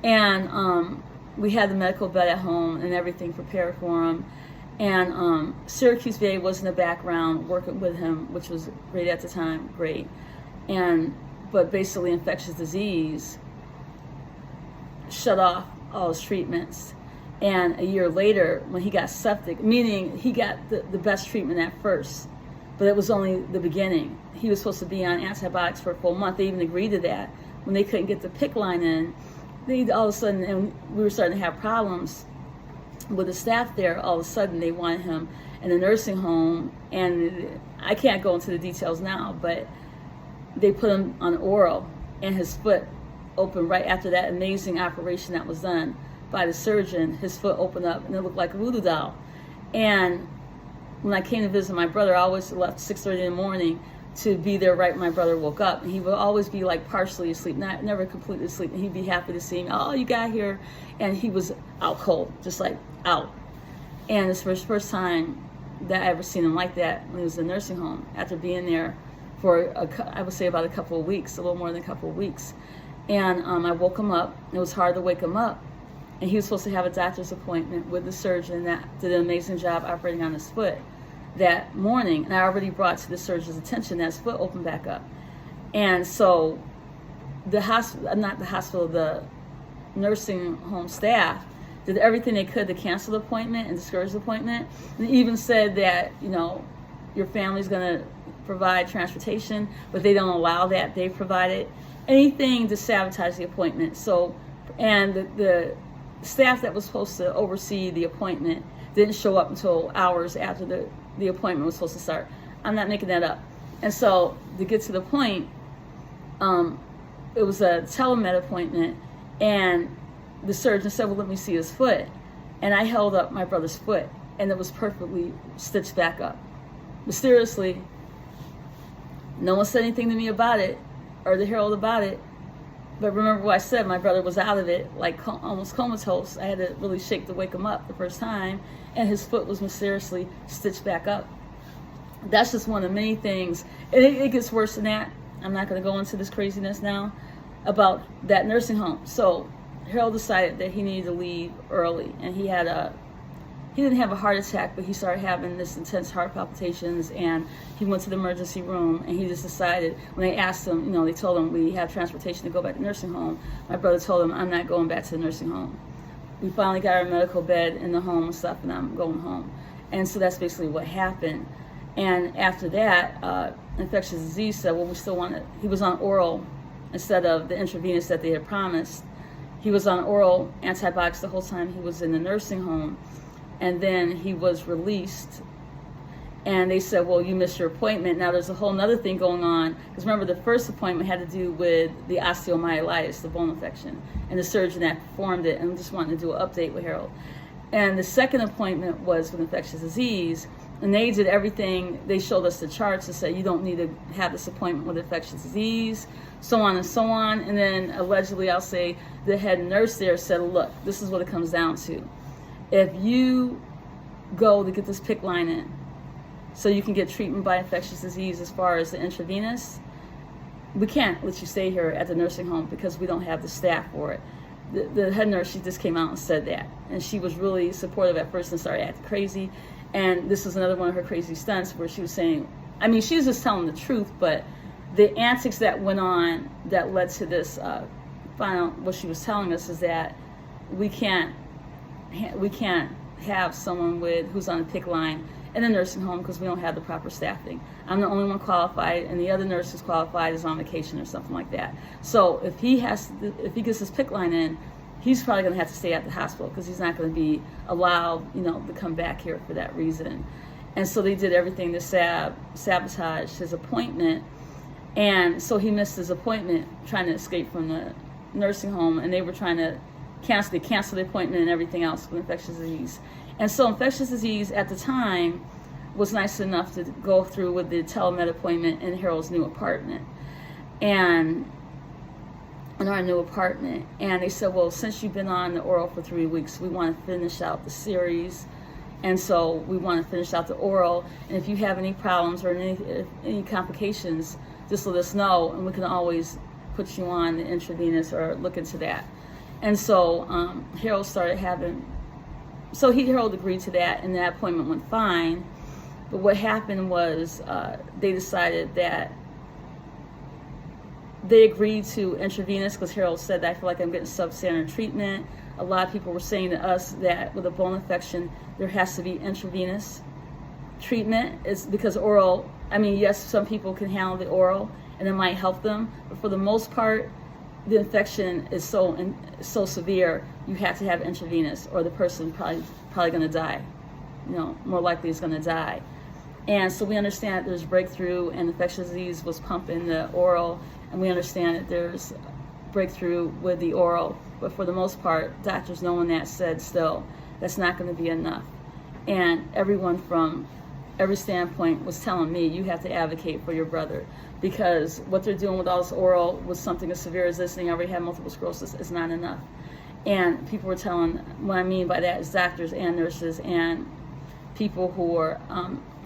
Speaker 1: And we had the medical bed at home and everything prepared for him. And Syracuse VA was in the background working with him, which was great at the time, great. But basically infectious disease shut off all his treatments. And a year later, when he got septic, meaning he got the best treatment at first, but it was only the beginning. He was supposed to be on antibiotics for a full month. They even agreed to that. When they couldn't get the PICC line in, they all of a sudden, and we were starting to have problems with the staff there, all of a sudden they wanted him in a nursing home. And I can't go into the details now, but they put him on oral, and his foot opened right after that amazing operation that was done by the surgeon. His foot opened up and it looked like a voodoo doll. And when I came to visit my brother, I always left 6:30 in the morning to be there right when my brother woke up. And he would always be like partially asleep, never completely asleep. And he'd be happy to see me. Oh, you got here. And he was out cold, just like out. And it's the first time that I ever seen him like that, when he was in the nursing home, after being there for, I would say about a couple of weeks, a little more than a couple of weeks. And I woke him up. It was hard to wake him up. And he was supposed to have a doctor's appointment with the surgeon that did an amazing job operating on his foot that morning. And I already brought to the surgeon's attention that his foot opened back up. And so the nursing home staff did everything they could to cancel the appointment and discourage the appointment. And they even said that, you know, your family's going to provide transportation, but they don't allow that. They provided anything to sabotage the appointment. So, and the staff that was supposed to oversee the appointment didn't show up until hours after the appointment was supposed to start. I'm not making that up. And so to get to the point, it was a telemed appointment, and the surgeon said, well, let me see his foot. And I held up my brother's foot, and it was perfectly stitched back up. Mysteriously, no one said anything to me about it, or the Herald about it. But remember what I said, my brother was out of it, like almost comatose. I had to really shake to wake him up the first time, and his foot was mysteriously stitched back up. That's just one of many things. It gets worse than that. I'm not going to go into this craziness now about that nursing home. So Harold decided that he needed to leave early, and he didn't have a heart attack, but he started having this intense heart palpitations, and he went to the emergency room, and he just decided, when they asked him, you know, they told him we have transportation to go back to the nursing home. My brother told him, I'm not going back to the nursing home. We finally got our medical bed in the home and stuff, and I'm going home. And so that's basically what happened. And after that, infectious disease said, well, we still want it. He was on oral instead of the intravenous that they had promised. He was on oral antibiotics the whole time he was in the nursing home. And then he was released, and they said, well, you missed your appointment. Now there's a whole other thing going on, because remember, the first appointment had to do with the osteomyelitis, the bone infection, and the surgeon that performed it, and just wanted to do an update with Harold. And the second appointment was with infectious disease, and they did everything. They showed us the charts and said, you don't need to have this appointment with infectious disease, so on and so on. And then allegedly, I'll say, the head nurse there said, look, this is what it comes down to. If you go to get this PICC line in so you can get treatment by infectious disease as far as the intravenous, we can't let you stay here at the nursing home because we don't have the staff for it. The head nurse, she just came out and said that. And she was really supportive at first and started acting crazy. And this was another one of her crazy stunts where she was saying, I mean, she was just telling the truth, but the antics that went on that led to this find out what she was telling us is that we can't have someone who's on the pick line in a nursing home because we don't have the proper staffing. I'm the only one qualified, and the other nurse who's qualified is on vacation or something like that. So if he gets his pick line in, he's probably going to have to stay at the hospital because he's not going to be allowed, to come back here for that reason. And so they did everything to sabotage his appointment. And so he missed his appointment trying to escape from the nursing home, and they were trying to cancel the appointment and everything else with infectious disease. And so infectious disease at the time was nice enough to go through with the telemed appointment in Harold's new apartment. And in our new apartment. And they said, well, since you've been on the oral for 3 weeks, we want to finish out the series. And so we want to finish out the oral. And if you have any problems or any complications, just let us know, and we can always put you on the intravenous or look into that. And so Harold agreed to that, and that appointment went fine. But what happened was they decided that they agreed to intravenous because Harold said that I feel like I'm getting substandard treatment. A lot of people were saying to us that with a bone infection, there has to be intravenous treatment. It's because oral, yes, some people can handle the oral and it might help them, but for the most part, the infection is so severe, you have to have intravenous, or the person probably going to die. More likely is going to die. And so we understand that there's breakthrough, and infectious disease was pumping the oral, and we understand that there's breakthrough with the oral. But for the most part, doctors knowing that said still, that's not going to be enough. And everyone from every standpoint was telling me, you have to advocate for your brother, because what they're doing with all this oral with something as severe as this, and they already have multiple sclerosis, is not enough. And people were telling, what I mean by that is doctors and nurses and people who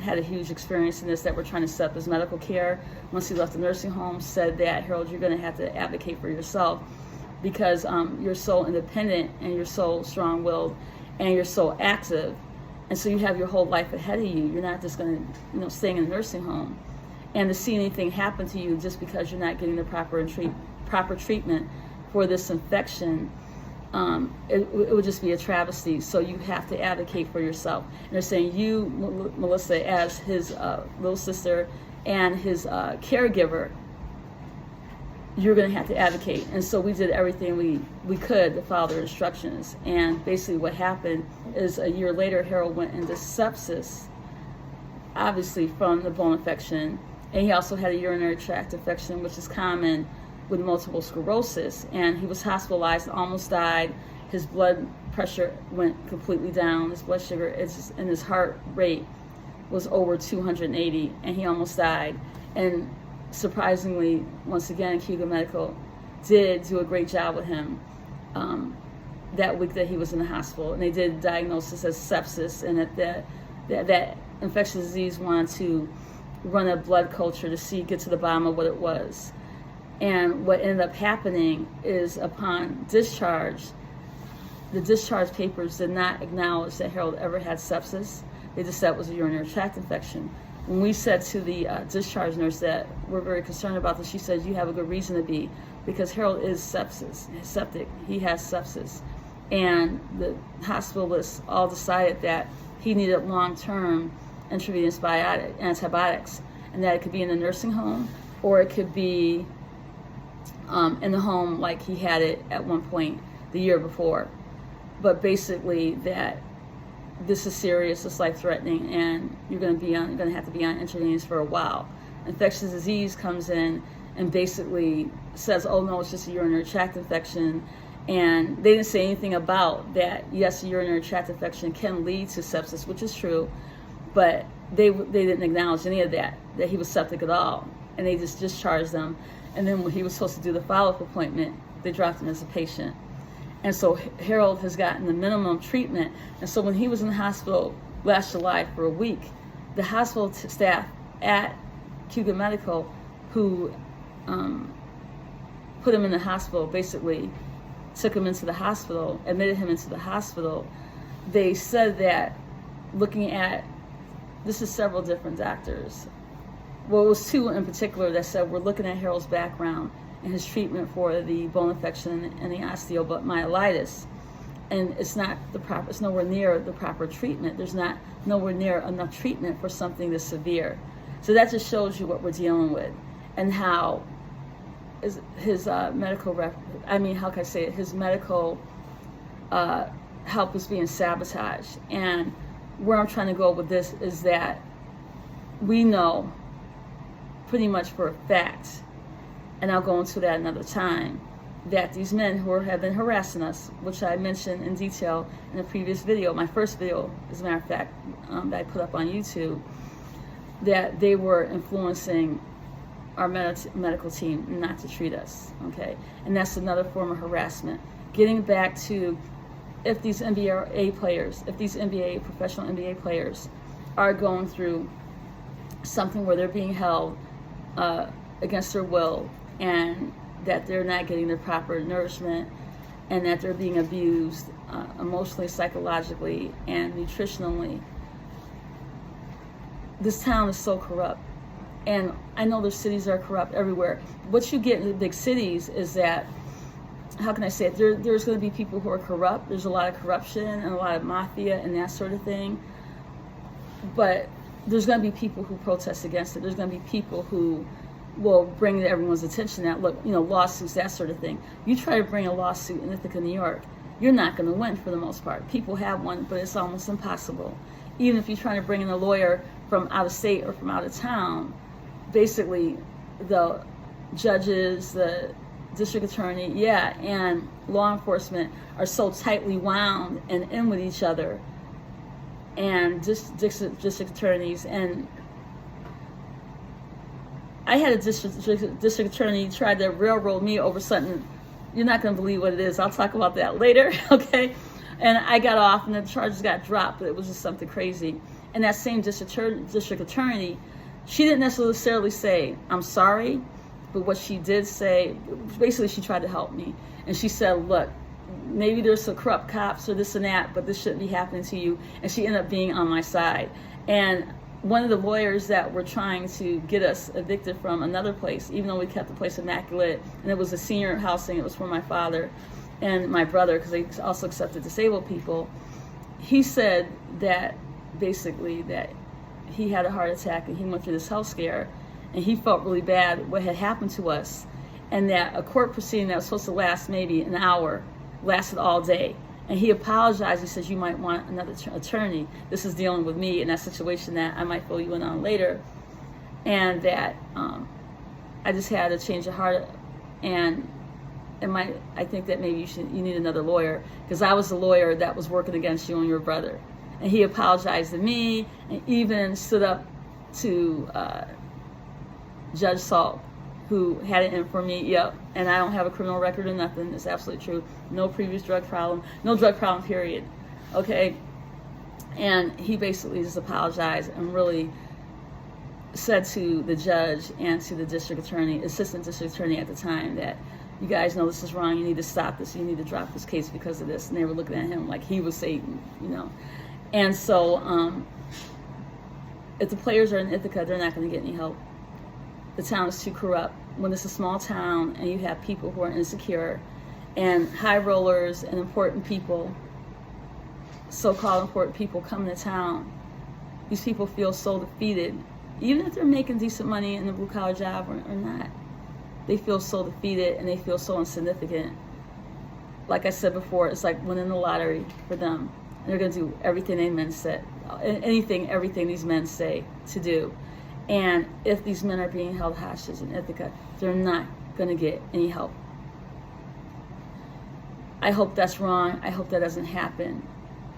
Speaker 1: had a huge experience in this that were trying to set up his medical care once he left the nursing home, said that, Harold, you're going to have to advocate for yourself because you're so independent and you're so strong-willed and you're so active. And so you have your whole life ahead of you. You're not just going to, staying in a nursing home. And to see anything happen to you just because you're not getting the proper treatment for this infection, it would just be a travesty. So you have to advocate for yourself. And they're saying you, Melissa, as his little sister and his caregiver, you're going to have to advocate. And so we did everything we could to follow their instructions. And basically what happened is a year later, Harold went into sepsis, obviously from the bone infection. And he also had a urinary tract infection, which is common with multiple sclerosis. And he was hospitalized, almost died. His blood pressure went completely down. His blood sugar and his heart rate was over 280, and he almost died. And surprisingly, once again, Cuba Medical did do a great job with him that week that he was in the hospital. And they did diagnosis as sepsis, and that infectious disease wanted to run a blood culture to get to the bottom of what it was. And what ended up happening is upon discharge, the discharge papers did not acknowledge that Harold ever had sepsis. They just said it was a urinary tract infection. When we said to the discharge nurse that we're very concerned about this, she said, you have a good reason to be, because Harold is septic. He has sepsis. And the hospitalists all decided that he needed long-term intravenous antibiotics, and that it could be in a nursing home or it could be in the home like he had it at one point the year before. But basically that this is serious, it's life-threatening, and you're going to have to be on intravenous for a while. Infectious disease comes in and basically says, oh no, it's just a urinary tract infection. And they didn't say anything about that. Yes, a urinary tract infection can lead to sepsis, which is true, but they didn't acknowledge any of that he was septic at all. And they just discharged them. And then when he was supposed to do the follow-up appointment, they dropped him as a patient. And so Harold has gotten the minimum treatment. And so when he was in the hospital last July for a week, the hospital staff at Cuba Medical, who put him in the hospital, basically took him into the hospital, admitted him into the hospital, they said that looking at, this is several different doctors. Well, it was two in particular that said, we're looking at Harold's background, and his treatment for the bone infection and the osteomyelitis. And it's nowhere near the proper treatment. There's nowhere near enough treatment for something this severe. So that just shows you what we're dealing with, and how his medical help is being sabotaged. And where I'm trying to go with this is that we know pretty much for a fact, and I'll go into that another time, that these men who have been harassing us, which I mentioned in detail in a previous video, my first video, as a matter of fact, that I put up on YouTube, that they were influencing our medical team not to treat us, okay? And that's another form of harassment. Getting back to, if these NBA players, if these professional NBA players are going through something where they're being held against their will, and that they're not getting the proper nourishment, and that they're being abused emotionally, psychologically, and nutritionally. This town is so corrupt. And I know the cities are corrupt everywhere. What you get in the big cities is that, how can I say it, there's going to be people who are corrupt. There's a lot of corruption and a lot of mafia and that sort of thing. But there's going to be people who protest against it. There's going to be people who will bring to everyone's attention that, look, lawsuits, that sort of thing. You try to bring a lawsuit in Ithaca, New York, you're not going to win for the most part. People have one, but it's almost impossible. Even if you're trying to bring in a lawyer from out of state or from out of town, basically the judges, the district attorney, and law enforcement are so tightly wound and in with each other, and district attorneys. And I had a district attorney try to railroad me over something. You're not going to believe what it is. I'll talk about that later, okay? And I got off, and the charges got dropped, but it was just something crazy. And that same district attorney, she didn't necessarily say, I'm sorry, but what she did say, basically she tried to help me. And she said, look, maybe there's some corrupt cops or this and that, but this shouldn't be happening to you. And she ended up being on my side. And one of the lawyers that were trying to get us evicted from another place, even though we kept the place immaculate, and it was a senior housing, it was for my father and my brother, because they also accepted disabled people, he said that basically that he had a heart attack and he went through this health scare, and he felt really bad what had happened to us, and that a court proceeding that was supposed to last maybe an hour lasted all day. And he apologized. He says, you might want another attorney. This is dealing with me in that situation that I might fill you in on later. And that I just had a change of heart. And I think that maybe you need another lawyer, because I was the lawyer that was working against you and your brother. And he apologized to me, and even stood up to Judge Salt, who had it in for me. Yep. And I don't have a criminal record or nothing. It's absolutely true. No previous drug problem. No drug problem, period. Okay? And he basically just apologized and really said to the judge and to the district attorney, assistant district attorney at the time, that you guys know this is wrong. You need to stop this. You need to drop this case because of this. And they were looking at him like he was Satan, And so if the players are in Ithaca, they're not going to get any help. The town is too corrupt. When it's a small town and you have people who are insecure, and high rollers and important people, so-called important people, come to town, these people feel so defeated, even if they're making decent money in a blue-collar job or not. They feel so defeated and they feel so insignificant. Like I said before, it's like winning the lottery for them. And they're going to do everything everything these men say to do. And if these men are being held hostage in Ithaca, they're not going to get any help. I hope that's wrong. I hope that doesn't happen.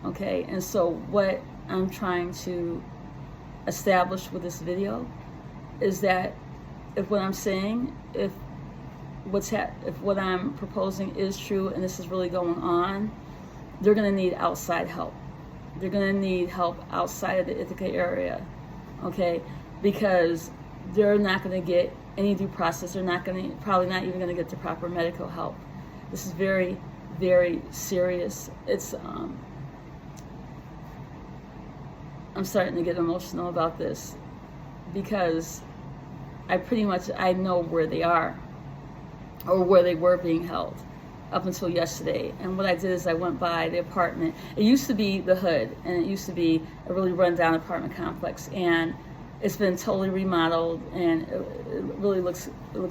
Speaker 1: Okay? And so what I'm trying to establish with this video is that if what I'm saying, if what I'm proposing is true and this is really going on, they're going to need outside help. They're going to need help outside of the Ithaca area. Okay? Because they're not going to get any due process. They're probably not even going to get the proper medical help. This is very, very serious. It's I'm starting to get emotional about this, because I know where they are. or where they were being held up until yesterday. And what I did is I went by the apartment. It used to be the Hood, and it used to be a really run-down apartment complex, and it's been totally remodeled, and it really looks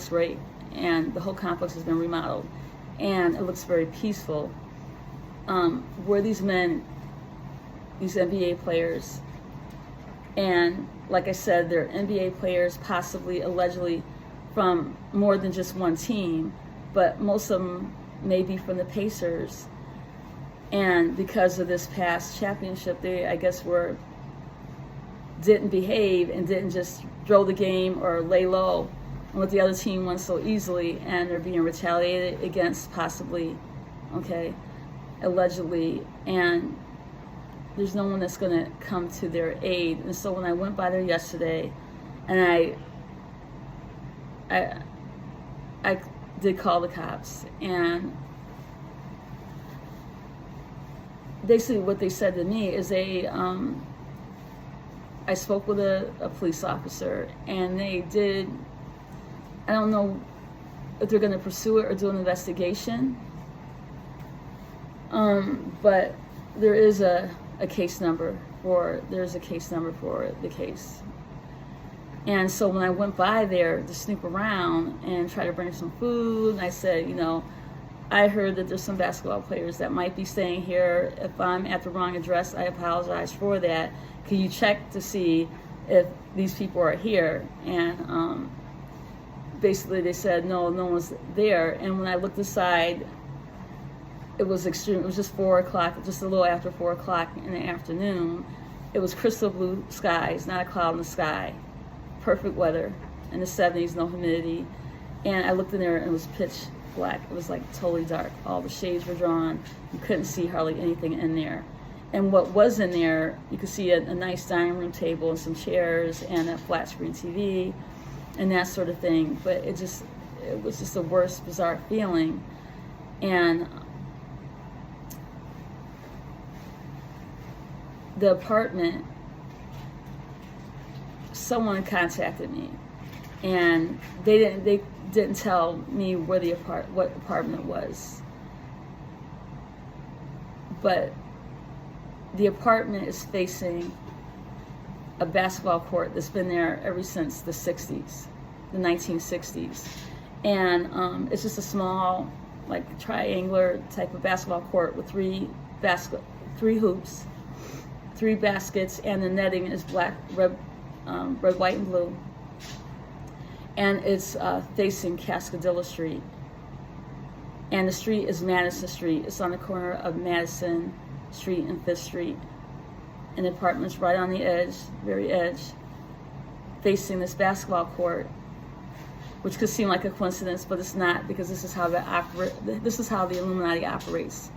Speaker 1: great. And the whole complex has been remodeled, and it looks very peaceful. Where these men, these NBA players, and like I said, they're NBA players, possibly, allegedly, from more than just one team, but most of them may be from the Pacers. And because of this past championship, they, I guess, didn't behave and didn't just throw the game or lay low and let the other team win so easily, and they're being retaliated against, possibly, okay, allegedly, and there's no one that's going to come to their aid. And so when I went by there yesterday, and I did call the cops, and basically what they said to me is I spoke with a police officer, and they did, I don't know if they're going to pursue it or do an investigation, but there's a case number for the case. And so when I went by there to snoop around and try to bring some food, and I said, you know, I heard that there's some basketball players that might be staying here. If I'm at the wrong address, I apologize for that. Can you check to see if these people are here? And basically they said, no one's there. And when I looked aside, it was extreme. It was just 4 o'clock, just a little after 4 o'clock in the afternoon. It was crystal blue skies, not a cloud in the sky. Perfect weather in the 70s, no humidity. And I looked in there and it was pitch black. It was like totally dark. All the shades were drawn. You couldn't see hardly anything in there. And what was in there, you could see a nice dining room table and some chairs and a flat screen TV and that sort of thing. But it was just the worst, bizarre feeling. And the apartment, someone contacted me, and they didn't tell me where what apartment it was. But the apartment is facing a basketball court that's been there ever since the 60s, the 1960s. And it's just a small, like, triangular type of basketball court with three hoops, 3 baskets, and the netting is black, red, white, and blue. And it's facing Cascadilla Street. And the street is Madison Street. It's on the corner of Madison Street and 5th Street. And the apartment's right on the edge, very edge, facing this basketball court, which could seem like a coincidence, but it's not, because this is how the Illuminati operates.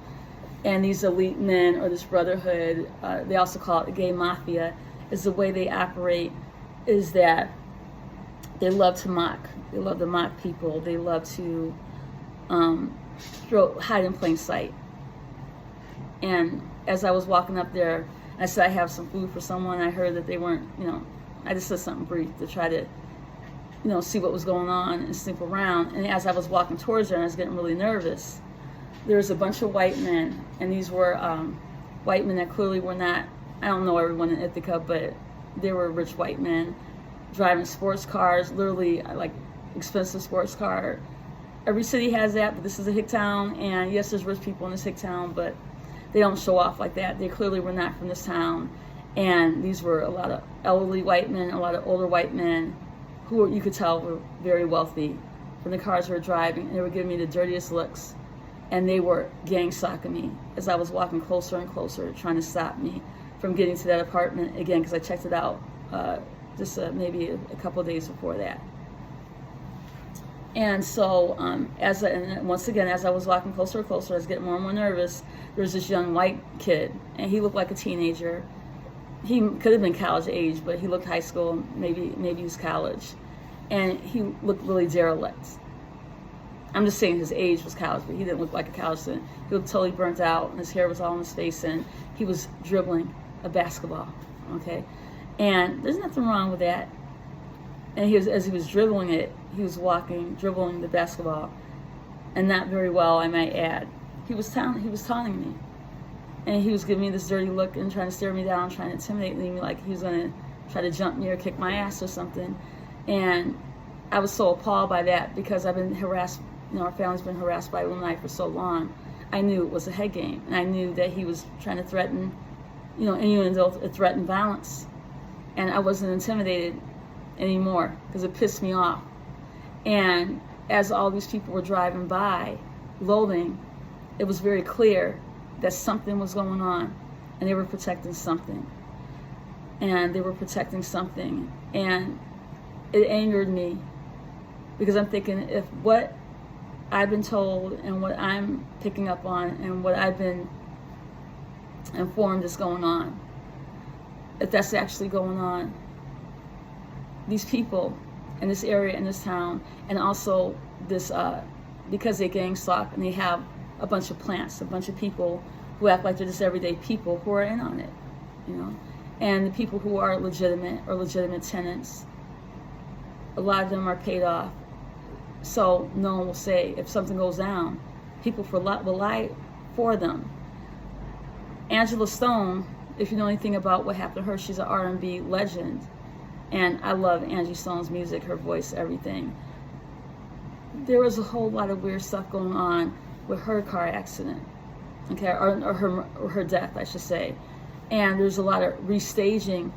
Speaker 1: And these elite men, or this brotherhood, they also call it the gay mafia, is the way they operate, is that they love to mock. They love to mock people. They love to hide in plain sight. And as I was walking up there, I said I have some food for someone. I heard that they weren't, I just said something brief to try to, see what was going on and snoop around. And as I was walking towards her, and I was getting really nervous, there was a bunch of white men, and these were white men that clearly were not, I don't know everyone in Ithaca, but they were rich white men driving sports cars, literally like expensive sports car. Every city has that, but this is a hick town, and yes, there's rich people in this hick town, but they don't show off like that. They clearly were not from this town. And these were a lot of elderly white men, a lot of older white men who you could tell were very wealthy from the cars they were driving. And they were giving me the dirtiest looks. And they were gang stalking me as I was walking closer and closer, trying to stop me from getting to that apartment again, because I checked it out just maybe a couple of days before that. And so, once again, as I was walking closer and closer, I was getting more and more nervous. There was this young white kid, and he looked like a teenager. He could have been college age, but he looked high school, maybe he was college. And he looked really derelict. I'm just saying his age was college, but he didn't look like a college student. He looked totally burnt out, and his hair was all in his face, and he was dribbling a basketball, okay? And there's nothing wrong with that. And as he was dribbling it, he was dribbling the basketball, and not very well, I might add. He was taunting me, and he was giving me this dirty look and trying to stare me down, trying to intimidate me, like he was going to try to jump me or kick my ass or something. And I was so appalled by that, because I've been harassed, our family's been harassed by Illuminati for so long. I knew it was a head game, and I knew that he was trying to threaten, any adult, threaten violence. And I wasn't intimidated anymore, because it pissed me off. And as all these people were driving by, loading, it was very clear that something was going on, and they were protecting something. And it angered me, because I'm thinking, if what I've been told and what I'm picking up on and what I've been informed is going on, if that's actually going on, these people in this area, in this town, and also this, because they gang stalk and they have a bunch of plants, a bunch of people who act like they're just everyday people who are in on it, and the people who are legitimate or legitimate tenants, a lot of them are paid off. So no one will say, if something goes down, people will lie for them. Angela Stone, if you know anything about what happened to her, she's an R&B legend. And I love Angie Stone's music, her voice, everything. There was a whole lot of weird stuff going on with her car accident, okay, or her death, I should say. And there's a lot of restaging,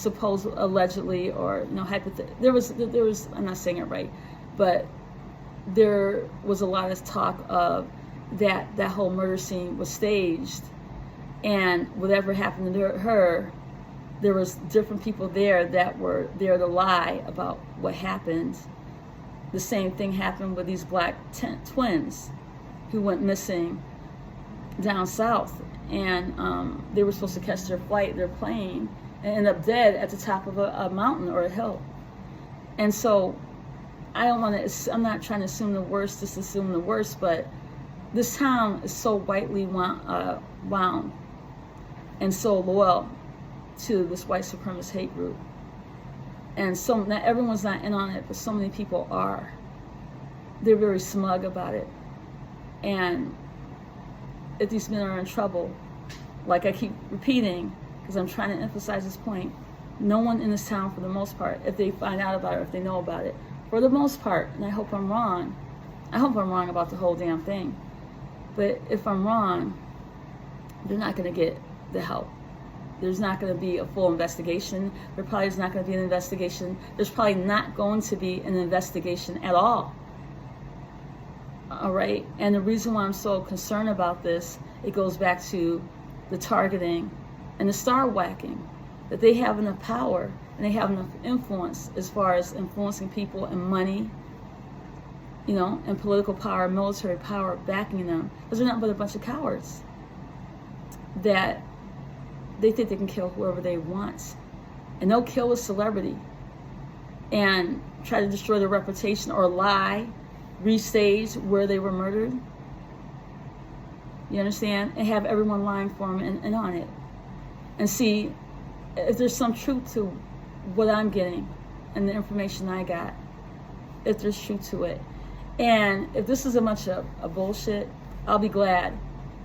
Speaker 1: allegedly, or hypothetically. There was. I'm not saying it right, but there was a lot of talk of that whole murder scene was staged, and whatever happened to her, there was different people there that were there to lie about what happened. The same thing happened with these black twins who went missing down south, and they were supposed to catch their plane, and end up dead at the top of a mountain or a hill. And so I'm not trying to assume the worst, just assume the worst, but this town is so whitely wound and so loyal to this white supremacist hate group. And so not everyone's not in on it, but so many people are. They're very smug about it. And if these men are in trouble, like I keep repeating, because I'm trying to emphasize this point, no one in this town, for the most part, if they find out about it, or if they know about it, for the most part, and I hope I'm wrong about the whole damn thing, but if I'm wrong, they're not going to get the help. There's not going to be a full investigation. There probably is not going to be an investigation. There's probably not going to be an investigation at all. All right? And the reason why I'm so concerned about this, it goes back to the targeting and the star whacking, that they have enough power and they have enough influence as far as influencing people and money, and political power, military power backing them, because they're not but a bunch of cowards that they think they can kill whoever they want, and they'll kill a celebrity and try to destroy their reputation or lie, restage where they were murdered. You understand? And have everyone lying for them and on it. And see if there's some truth to what I'm getting and the information I got, if there's truth to it. And if this is a bunch of bullshit, I'll be glad,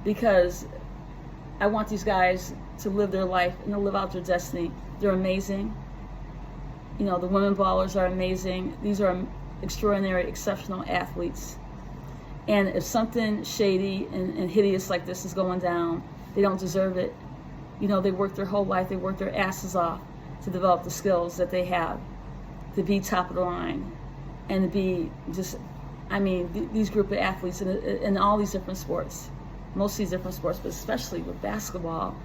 Speaker 1: because I want these guys to live their life and to live out their destiny. They're amazing. The women ballers are amazing. These are extraordinary, exceptional athletes. And if something shady and hideous like this is going down, they don't deserve it. They worked their whole life, they worked their asses off to develop the skills that they have, to be top of the line, and to be just, these group of athletes in all these different sports, most of these different sports, but especially with basketball.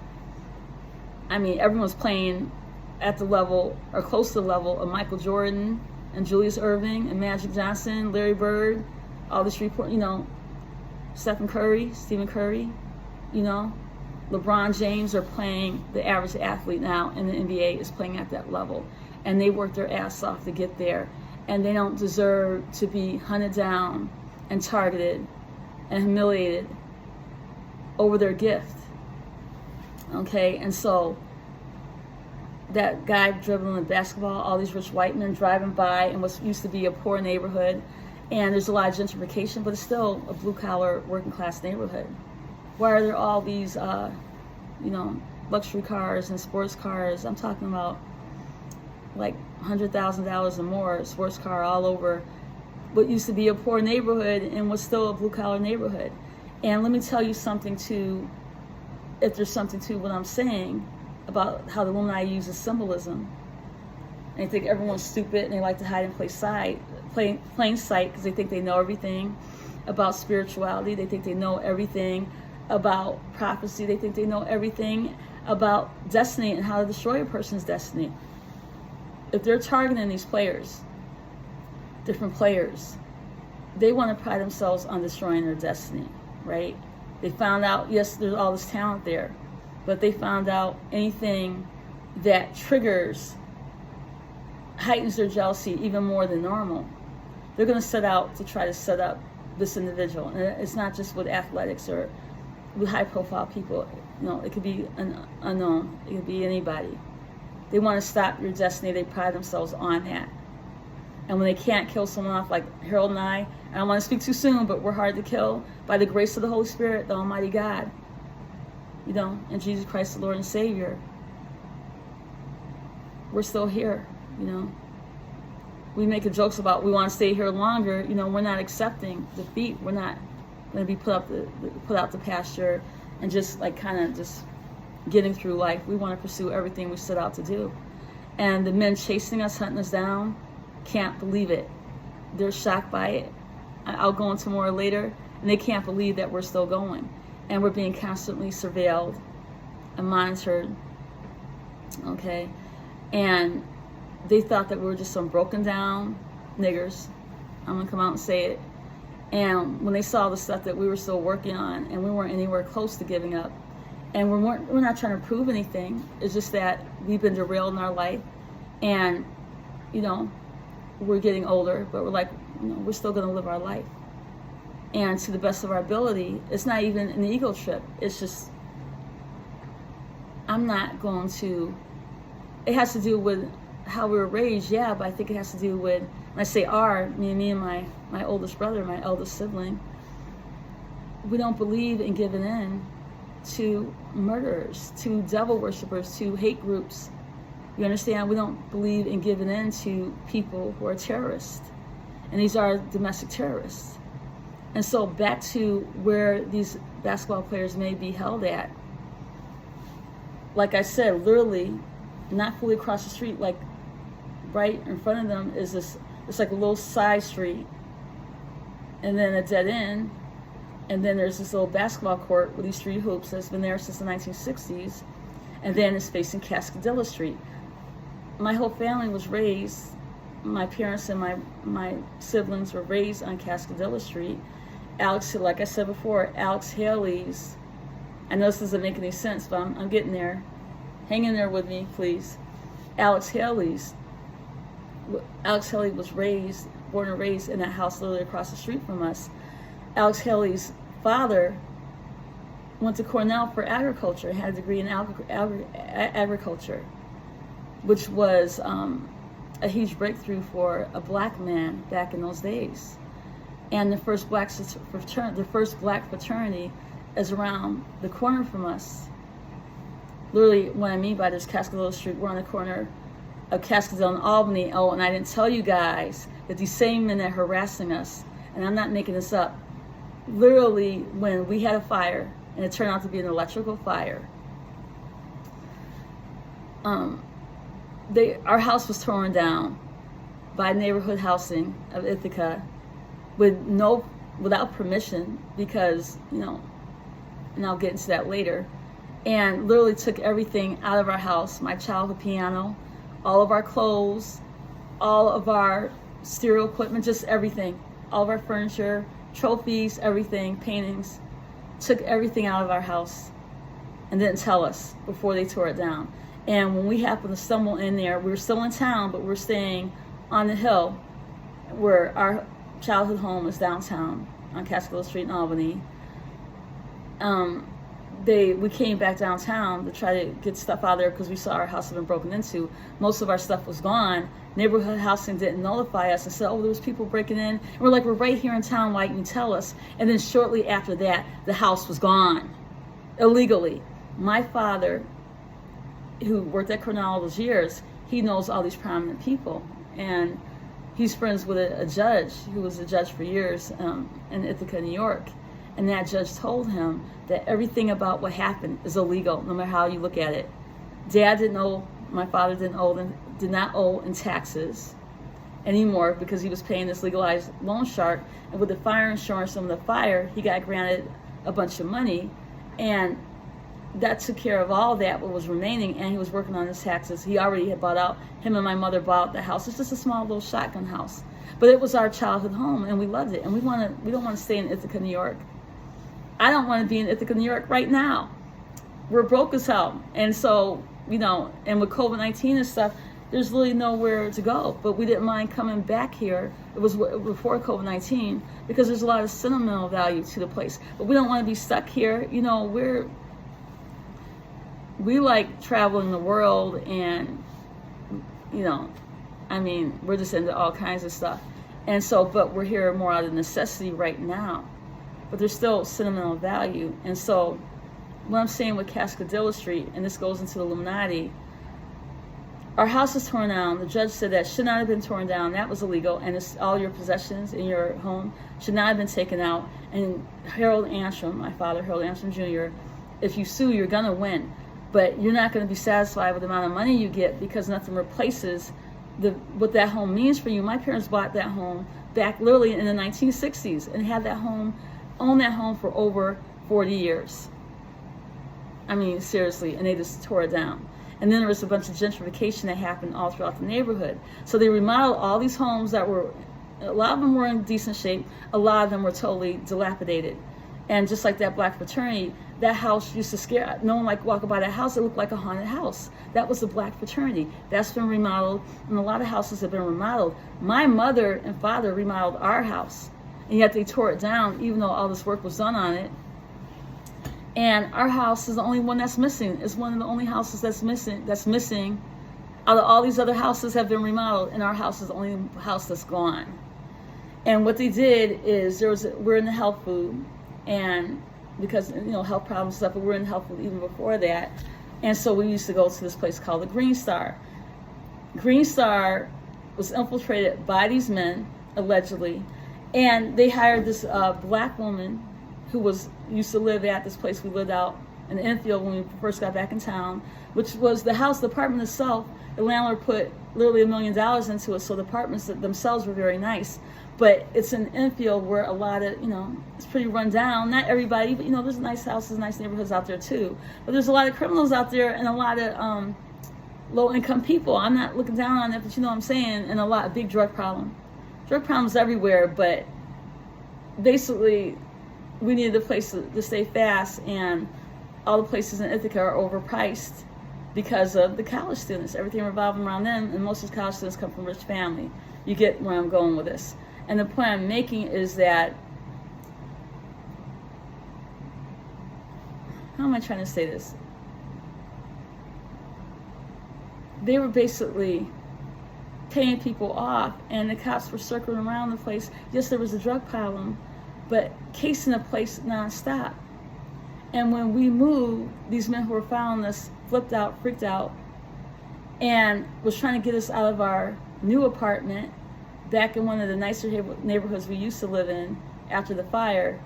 Speaker 1: Everyone's playing at the level or close to the level of Michael Jordan and Julius Erving and Magic Johnson, Larry Bird, all this report, Stephen Curry, LeBron James are playing, the average athlete now in the NBA is playing at that level. And they work their ass off to get there. And they don't deserve to be hunted down and targeted and humiliated over their gift. Okay, and so that guy dribbling the basketball, all these rich white men driving by in what used to be a poor neighborhood, And there's a lot of gentrification, but it's still a blue-collar, working-class neighborhood. Why are there all these, luxury cars and sports cars? I'm talking about like $100,000 or more, sports car all over what used to be a poor neighborhood and was still a blue-collar neighborhood. And let me tell you something too, if there's something to what I'm saying about how the Illuminati uses symbolism. And they think everyone's stupid and they like to hide in plain sight because they think they know everything about spirituality. They think they know everything about prophecy. They think they know everything about destiny and how to destroy a person's destiny. If they're targeting these players, different players, they want to pride themselves on destroying their destiny, right? They found out, yes, there's all this talent there, but they found out anything that heightens their jealousy even more than normal, they're going to set out to try to set up this individual. And it's not just with athletics or with high-profile people. It could be an unknown. It could be anybody. They want to stop your destiny. They pride themselves on that. And when they can't kill someone off, like Harold and I don't want to speak too soon, but we're hard to kill by the grace of the Holy Spirit, the Almighty God, and Jesus Christ, the Lord and Savior. We're still here, We make jokes about we want to stay here longer. We're not accepting defeat. We're not going to be put out the pasture and just just getting through life. We want to pursue everything we set out to do. And the men chasing us, hunting us down, can't believe it. They're shocked by it. I'll go into more later, and they can't believe that we're still going. And we're being constantly surveilled and monitored, okay? And they thought that we were just some broken down niggers. I'm gonna come out and say it. And when they saw the stuff that we were still working on, and we weren't anywhere close to giving up, and we're not trying to prove anything, it's just that we've been derailed in our life, and we're getting older, but we're like, we're still going to live our life. And to the best of our ability, it's not even an ego trip. It's just, I'm not going to, it has to do with how we were raised, yeah, but I think it has to do with, when I say me and my oldest brother, my eldest sibling, we don't believe in giving in to murderers, to devil worshipers, to hate groups. You understand? We don't believe in giving in to people who are terrorists. And these are domestic terrorists. And so back to where these basketball players may be held at. Like I said, literally, not fully across the street, like right in front of them is it's like a little side street. And then a dead end. And then there's this little basketball court with these 3 hoops that's been there since the 1960s. And then it's facing Cascadilla Street. My whole family was raised, my parents and my siblings were raised on Cascadilla Street. Alex, like I said before, Alex Haley's, I know this doesn't make any sense, but I'm getting there. Hang in there with me, please. Alex Haley was born and raised in that house literally across the street from us. Alex Haley's father went to Cornell for agriculture, had a degree in agriculture, which was a huge breakthrough for a black man back in those days. And the first black fraternity is around the corner from us. Literally, what I mean by this, Cascadilla Street, we're on the corner of Cascadilla and Albany. Oh, and I didn't tell you guys that these same men that are harassing us, and I'm not making this up, literally when we had a fire, and it turned out to be an electrical fire, our house was torn down by neighborhood housing of Ithaca without permission, because, and I'll get into that later, and literally took everything out of our house, my childhood piano, all of our clothes, all of our stereo equipment, just everything, all of our furniture, trophies, everything, paintings, took everything out of our house and didn't tell us before they tore it down. And when we happened to stumble in there, we were still in town, but we're staying on the hill where our childhood home is downtown on Cascadilla Street in Albany. we came back downtown to try to get stuff out of there because we saw our house had been broken into. Most of our stuff was gone. Neighborhood housing didn't notify us and said, oh, there was people breaking in. And we're like, we're right here in town, why didn't you tell us? And then shortly after that, the house was gone illegally. My father, who worked at Cornell all those years, he knows all these prominent people. And he's friends with a judge who was a judge for years in Ithaca, New York. And that judge told him that everything about what happened is illegal, no matter how you look at it. Dad didn't owe, my father did not owe in taxes anymore because he was paying this legalized loan shark. And with the fire insurance from the fire, he got granted a bunch of money. And that took care of all that, what was remaining, and he was working on his taxes. He already had bought out, him and my mother bought out the house. It's just a small little shotgun house. But it was our childhood home, and we loved it. And we don't want to stay in Ithaca, New York. I don't want to be in Ithaca, New York right now. We're broke as hell. And so, and with COVID-19 and stuff, there's really nowhere to go. But we didn't mind coming back here. It was before COVID-19 because there's a lot of sentimental value to the place. But we don't want to be stuck here. We like traveling the world and, we're just into all kinds of stuff. And so, but we're here more out of necessity right now. But there's still sentimental value. And so what I'm saying with Cascadilla Street, and this goes into the Illuminati, our house was torn down. The judge said that should not have been torn down. That was illegal. And it's all your possessions in your home should not have been taken out. And Harold Antrum, my father, Harold Antrum Jr., if you sue, you're going to win. But you're not going to be satisfied with the amount of money you get because nothing replaces what that home means for you. My parents bought that home back literally in the 1960s and had that home, owned that home for over 40 years. Seriously, and they just tore it down. And then there was a bunch of gentrification that happened all throughout the neighborhood. So they remodeled all these homes that a lot of them were in decent shape, a lot of them were totally dilapidated. And just like that black fraternity, that house used to scare, no one liked walking by that house. It looked like a haunted house. That was the black fraternity. That's been remodeled, and a lot of houses have been remodeled. My mother and father remodeled our house, and yet they tore it down, even though all this work was done on it. And our house is the only one that's missing. It's one of the only houses that's missing. Out of all these other houses have been remodeled, and our house is the only house that's gone. And what they did is we're in the health food, and because health problems and stuff, but we're in health food even before that. And so we used to go to this place called the Green Star. Green Star was infiltrated by these men, allegedly, and they hired this black woman who used to live at this place we lived out in the infield when we first got back in town, which was the house, the apartment itself. The landlord put literally $1 million into it, so the apartments themselves were very nice. But it's an infield where a lot of, it's pretty run down. Not everybody, but there's nice houses, nice neighborhoods out there too. But there's a lot of criminals out there and a lot of low-income people. I'm not looking down on it, but you know what I'm saying, and a lot of big drug problem. Drug problems everywhere, but basically we needed a place to stay fast, and all the places in Ithaca are overpriced because of the college students. Everything revolving around them, and most of the college students come from rich family. You get where I'm going with this. And the point I'm making is that, how am I trying to say this? They were basically paying people off, and the cops were circling around the place. Yes, there was a drug problem, but casing the place nonstop. And when we moved, these men who were following us flipped out, freaked out, and was trying to get us out of our new apartment back in one of the nicer neighborhoods we used to live in after the fire,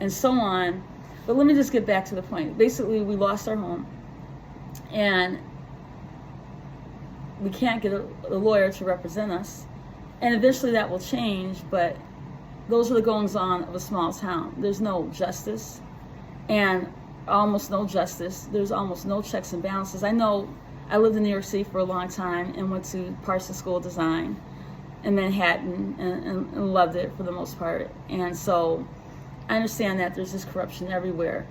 Speaker 1: and so on. But let me just get back to the point. Basically, we lost our home, and we can't get a lawyer to represent us. And eventually that will change, but those are the goings-on of a small town. There's no justice, and almost no justice. There's almost no checks and balances. I know I lived in New York City for a long time and went to Parsons School of Design in Manhattan and loved it for the most part. And so I understand that there's this corruption everywhere,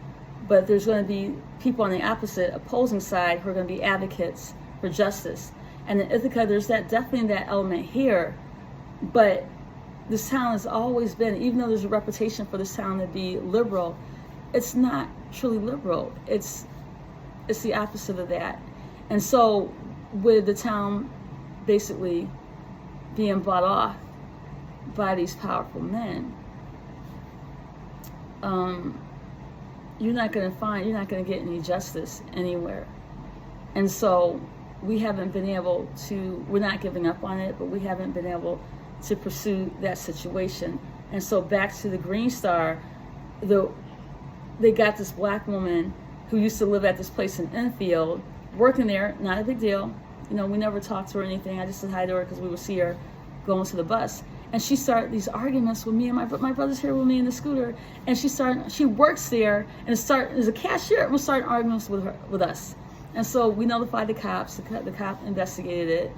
Speaker 1: but there's going to be people on the opposite, opposing side, who are going to be advocates for justice. And in Ithaca, there's definitely that element here, but this town has always been, even though there's a reputation for this town to be liberal, it's not truly liberal. It's the opposite of that. And so with the town basically being bought off by these powerful men, you're not going to get any justice anywhere. And so we're not giving up on it, but we haven't been able to pursue that situation. And so back to the Green Star, they got this black woman who used to live at this place in Enfield, working there, not a big deal. We never talked to her or anything. I just said hi to her because we would see her going to the bus. And she started these arguments with me, and my brother's here with me in the scooter. And she works there and as a cashier, and was starting arguments with us. And so we notified the cops. The cop investigated it.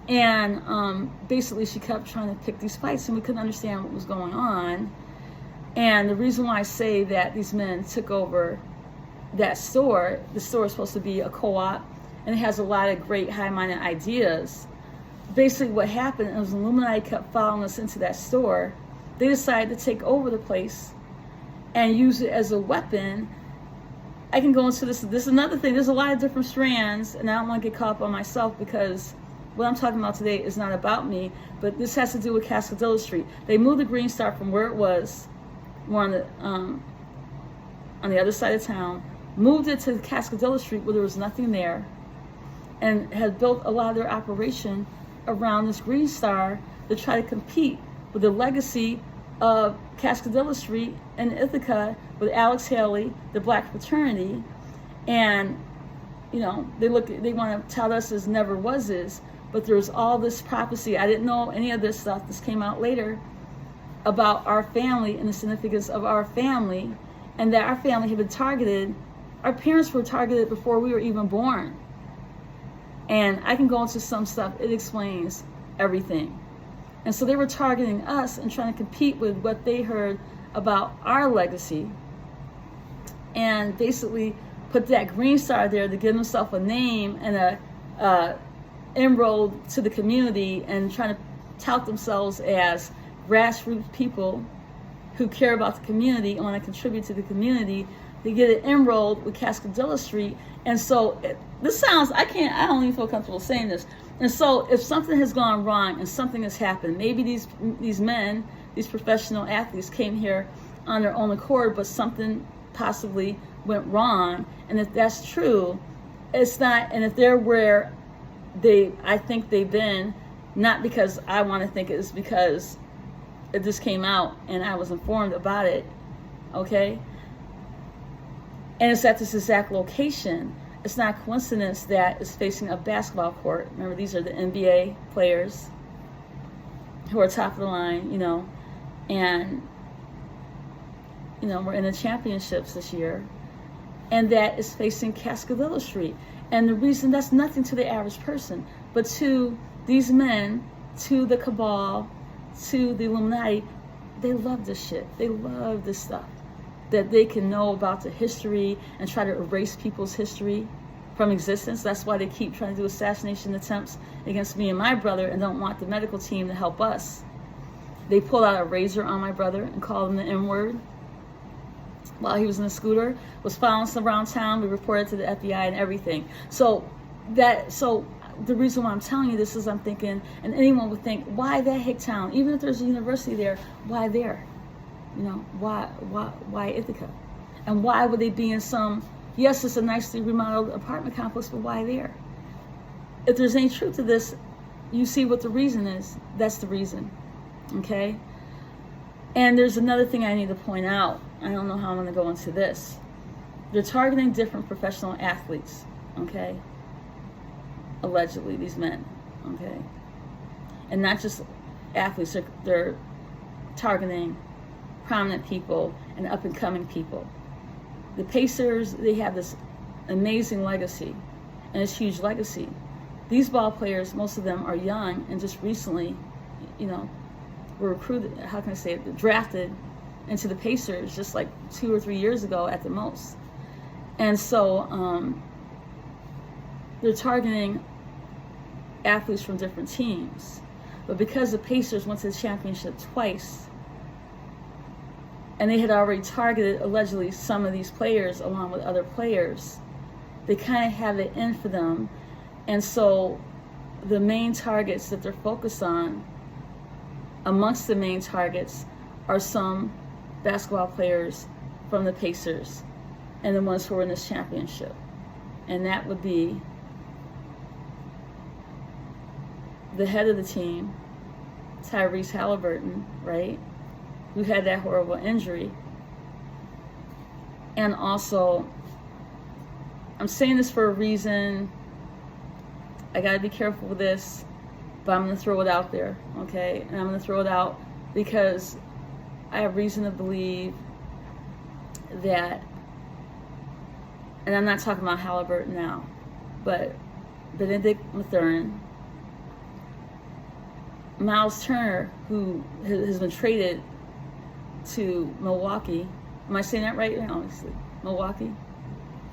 Speaker 1: And basically she kept trying to pick these fights, and we couldn't understand what was going on. And the reason why I say that these men took over that store, the store is supposed to be a co-op, and it has a lot of great high-minded ideas. Basically what happened is Illuminati kept following us into that store. They decided to take over the place and use it as a weapon. I can go into this is another thing. There's a lot of different strands, and I don't want to get caught up on myself, because what I'm talking about today is not about me, but this has to do with Cascadilla Street. They moved the Green Star from where it was, more on the other side of town, moved it to Cascadilla Street where there was nothing there, and had built a lot of their operation around this Green Star to try to compete with the legacy of Cascadilla Street and Ithaca with Alex Haley, the black fraternity. And they want to tout us as never wases, but there's all this prophecy. I didn't know any of this stuff. This came out later about our family and the significance of our family, and that our family had been targeted. Our parents were targeted before we were even born. And I can go into some stuff. It explains everything. And so they were targeting us and trying to compete with what they heard about our legacy, and basically put that Green Star there to give themselves a name and a inroad to the community, and trying to tout themselves as grassroots people who care about the community and want to contribute to the community. They get an inroad with Cascadilla Street. And so I don't even feel comfortable saying this. And so if something has gone wrong and something has happened, maybe these men, these professional athletes came here on their own accord, but something possibly went wrong. And if that's true, it's not, and if they're where I think they've been, not because I want to think it's because it just came out and I was informed about it, okay? And it's at this exact location. It's not a coincidence that it's facing a basketball court. Remember, these are the NBA players who are top of the line, and, we're in the championships this year. And that is facing Cascadilla Street. And the reason, that's nothing to the average person, but to these men, to the cabal, to the Illuminati, they love this shit. They love this stuff. That they can know about the history and try to erase people's history from existence. That's why they keep trying to do assassination attempts against me and my brother and don't want the medical team to help us. They pulled out a razor on my brother and called him the N-word while he was in a scooter, was following us around town. We reported to the FBI and everything. So the reason why I'm telling you this is I'm thinking, and anyone would think, why that hick town? Even if there's a university there, why there? Why Ithaca? And why would they be in some, yes, it's a nicely remodeled apartment complex, but why there? If there's any truth to this, you see what the reason is. That's the reason, okay? And there's another thing I need to point out. I don't know how I'm going to go into this. They're targeting different professional athletes, okay? Allegedly, these men, okay? And not just athletes, they're targeting prominent people and up-and-coming people. The Pacers, they have this amazing legacy, and it's huge legacy. These ball players, most of them are young and just recently, were recruited, drafted into the Pacers just like 2 or 3 years ago at the most. And so they're targeting athletes from different teams. But because the Pacers went to the championship twice, and they had already targeted, allegedly, some of these players along with other players. They kind of have it in for them. And so the main targets that they're focused on, amongst the main targets, are some basketball players from the Pacers and the ones who are in this championship. And that would be the head of the team, Tyrese Halliburton, right, who had that horrible injury. And also, I'm saying this for a reason. I got to be careful with this, but I'm going to throw it out there, okay? And I'm going to throw it out because I have reason to believe that, and I'm not talking about Halliburton now, but Benedict Mathurin, Miles Turner, who has been traded to Milwaukee. Am I saying that right now? Obviously, Milwaukee,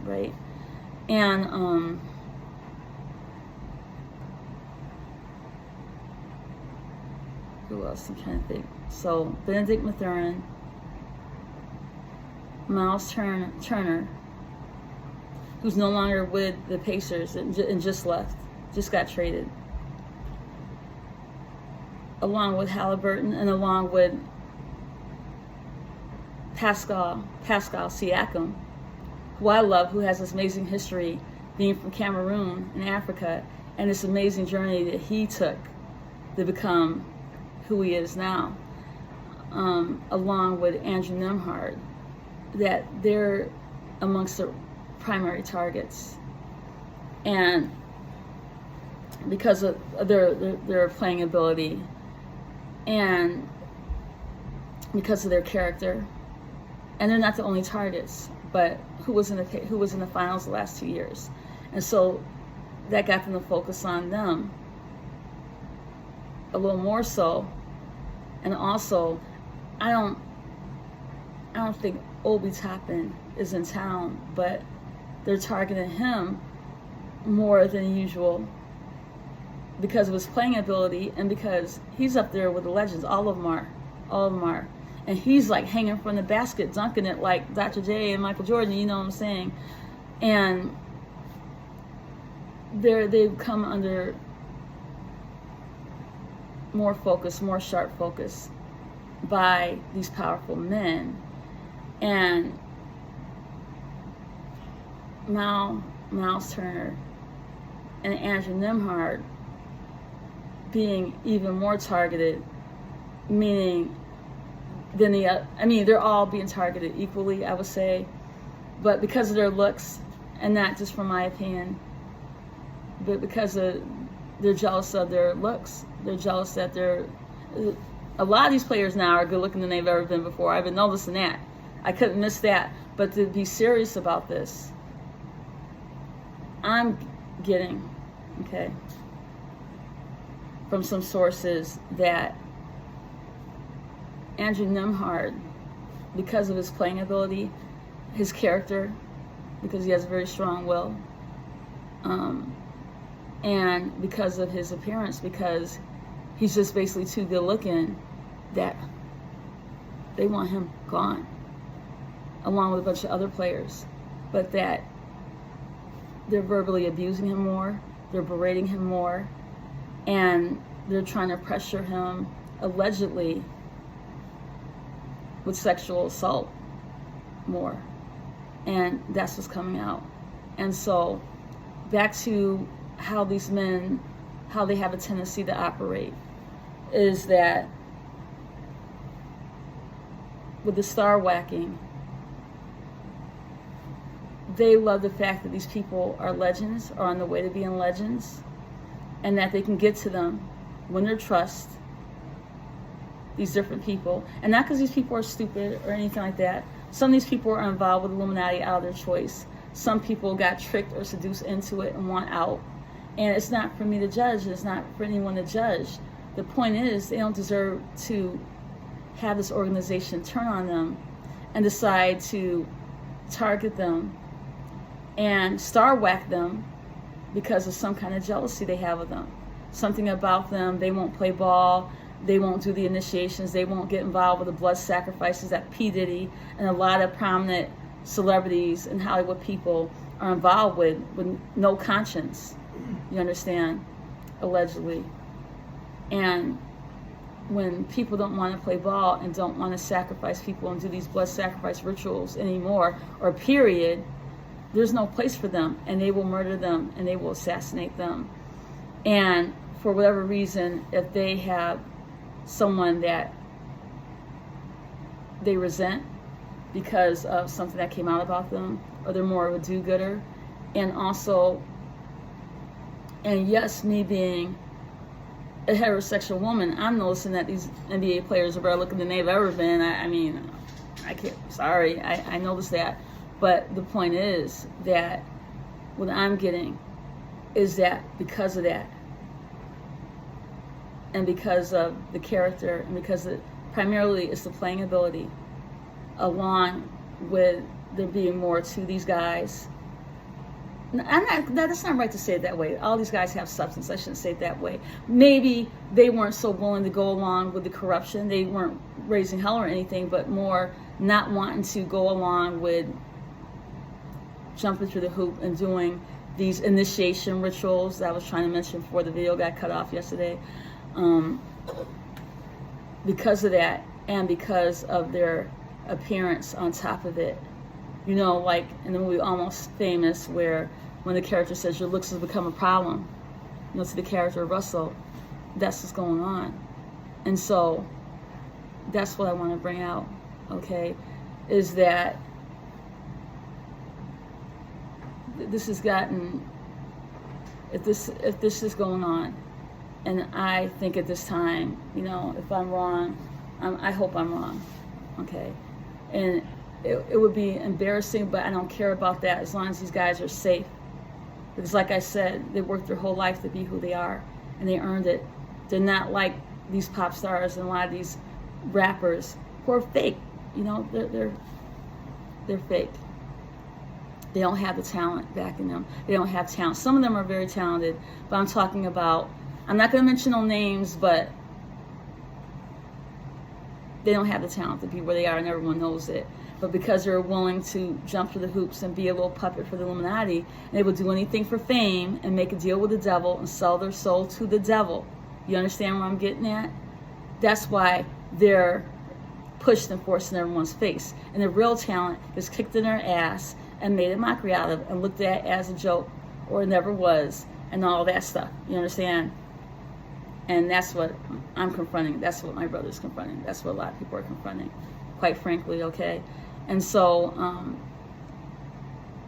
Speaker 1: right? And who else? I'm trying to think. So Benedict Mathurin, Miles Turner, who's no longer with the Pacers and just left, just got traded, along with Halliburton and along with Pascal Siakam, who I love, who has this amazing history being from Cameroon in Africa, and this amazing journey that he took to become who he is now, along with Andrew Nembhard, that they're amongst the primary targets. And because of their playing ability and because of their character, and they're not the only targets, but who was in the finals the last 2 years, and so that got them to focus on them a little more so. And also, I don't think Obi Toppin is in town, but they're targeting him more than usual because of his playing ability and because he's up there with the legends. All of them are. And he's like hanging from the basket, dunking it like Dr. J and Michael Jordan, you know what I'm saying? And they've come under more focus, more sharp focus by these powerful men. And Miles Turner and Andrew Nembhard being even more targeted, meaning than they're all being targeted equally, I would say, but because of their looks, and not just from my opinion, but because they're jealous of their looks. They're jealous that a lot of these players now are good looking than they've ever been before. I've been noticing that. I couldn't miss that. But to be serious about this, I'm getting, okay, from some sources that Andrew Nembhard, because of his playing ability, his character, because he has a very strong will, and because of his appearance, because he's just basically too good looking, that they want him gone, along with a bunch of other players. But that they're verbally abusing him more, they're berating him more, and they're trying to pressure him, allegedly, with sexual assault more. And that's what's coming out. And so back to how these men, how they have a tendency to operate, is that with the star whacking, they love the fact that these people are legends, are on the way to being legends, and that they can get to them when they're trust these different people. And not because these people are stupid or anything like that. Some of these people are involved with Illuminati out of their choice. Some people got tricked or seduced into it and want out. And it's not for me to judge. It's not for anyone to judge. The point is, they don't deserve to have this organization turn on them and decide to target them and star whack them because of some kind of jealousy they have of them. Something about them, they won't play ball, They won't do the initiations. They won't get involved with the blood sacrifices that P. Diddy and a lot of prominent celebrities and Hollywood people are involved with no conscience. You understand? Allegedly. And when people don't want to play ball and don't want to sacrifice people and do these blood sacrifice rituals anymore, or period, there's no place for them, and they will murder them and they will assassinate them. And for whatever reason, if they have someone that they resent because of something that came out about them, or they're more of a do-gooder, and also, and yes, me being a heterosexual woman, I'm noticing that these NBA players are better looking than they've ever been. I mean, I can't, sorry, I noticed that. But the point is that what I'm getting is that because of that, and because of the character, and because primarily it's the playing ability, along with there being more to these guys. That's not right to say it that way. All these guys have substance. I shouldn't say it that way. Maybe they weren't so willing to go along with the corruption. They weren't raising hell or anything, but more not wanting to go along with jumping through the hoop and doing these initiation rituals that I was trying to mention before the video got cut off yesterday. Because of that, and because of their appearance on top of it. You know, like in the movie Almost Famous, where when the character says your looks has become a problem, you know, to the character of Russell, that's what's going on. And so that's what I want to bring out, okay, is that this has gotten, if this is going on, and I think at this time, you know, if I'm wrong, I hope I'm wrong, okay, and it would be embarrassing, but I don't care about that as long as these guys are safe. Because like I said, they worked their whole life to be who they are, and they earned it. They're not like these pop stars and a lot of these rappers who are fake. You know, they're fake. They don't have the talent backing them. They don't have talent. Some of them are very talented, but I'm talking about, I'm not going to mention no names, but they don't have the talent to be where they are, and everyone knows it. But because they're willing to jump through the hoops and be a little puppet for the Illuminati, they will do anything for fame and make a deal with the devil and sell their soul to the devil. You understand where I'm getting at? That's why they're pushed and forced in everyone's face. And the real talent is kicked in their ass and made a mockery out of and looked at as a joke, or it never was, and all that stuff. You understand? And that's what I'm confronting. That's what my brother's confronting. That's what a lot of people are confronting, quite frankly, okay? And so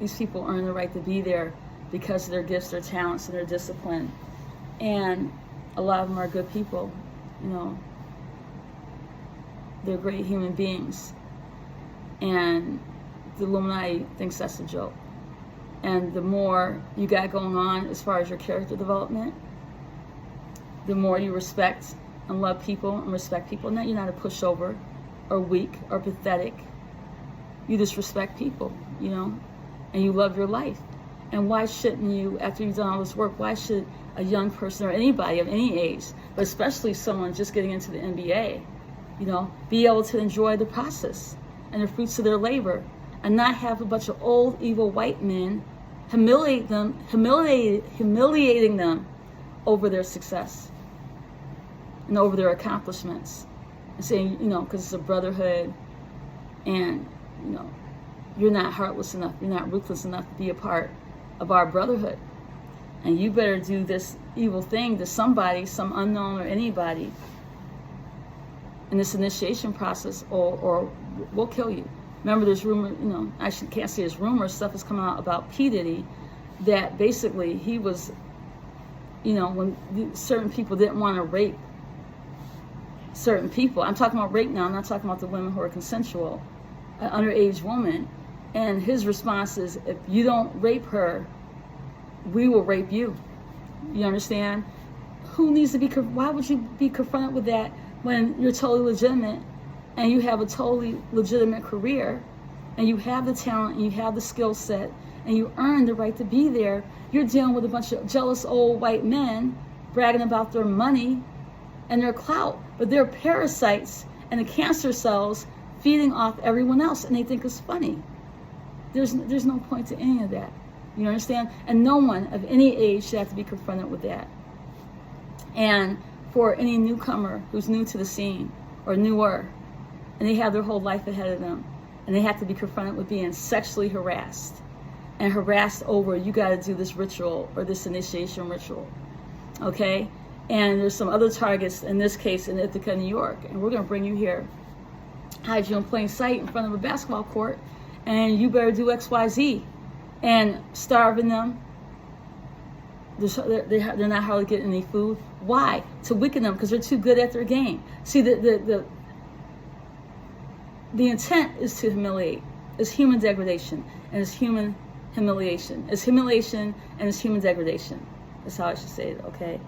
Speaker 1: these people earn the right to be there because of their gifts, their talents, and their discipline. And a lot of them are good people, you know. They're great human beings. And the Illuminati thinks that's a joke. And the more you got going on as far as your character development, the more you respect and love people and respect people. Now, you're not a pushover or weak or pathetic. You just respect people, you know, and you love your life. And why shouldn't you, after you've done all this work, why should a young person or anybody of any age, but especially someone just getting into the NBA, you know, be able to enjoy the process and the fruits of their labor and not have a bunch of old, evil white men humiliating them over their success and over their accomplishments, and saying, you know, because it's a brotherhood, and, you know, you're not heartless enough, you're not ruthless enough to be a part of our brotherhood, and you better do this evil thing to somebody, some unknown or anybody, in this initiation process, or we'll kill you. Remember, there's rumor, you know, I can't say there's rumor, stuff is coming out about P. Diddy, that basically he was, you know, when certain people didn't want to rape certain people. I'm talking about rape now, I'm not talking about the women who are consensual, an underage woman. And his response is, if you don't rape her, we will rape you. You understand? Who needs to be, why would you be confronted with that when you're totally legitimate and you have a totally legitimate career and you have the talent and you have the skill set and you earn the right to be there? You're dealing with a bunch of jealous old white men bragging about their money and their clout, but they're parasites and the cancer cells feeding off everyone else, and they think it's funny. There's no point to any of that. You understand? And no one of any age should have to be confronted with that. And for any newcomer who's new to the scene or newer, and they have their whole life ahead of them, and they have to be confronted with being sexually harassed, and harassed over, you got to do this ritual or this initiation ritual, okay? And there's some other targets, in this case in Ithaca, New York, and we're going to bring you here, hide you in plain sight in front of a basketball court, and you better do X, Y, Z, and starving them. They're not hardly getting any food. Why? To weaken them, because they're too good at their game. See, the intent is to humiliate. It's human degradation, and it's human humiliation. It's humiliation, and it's human degradation. That's how I should say it, okay?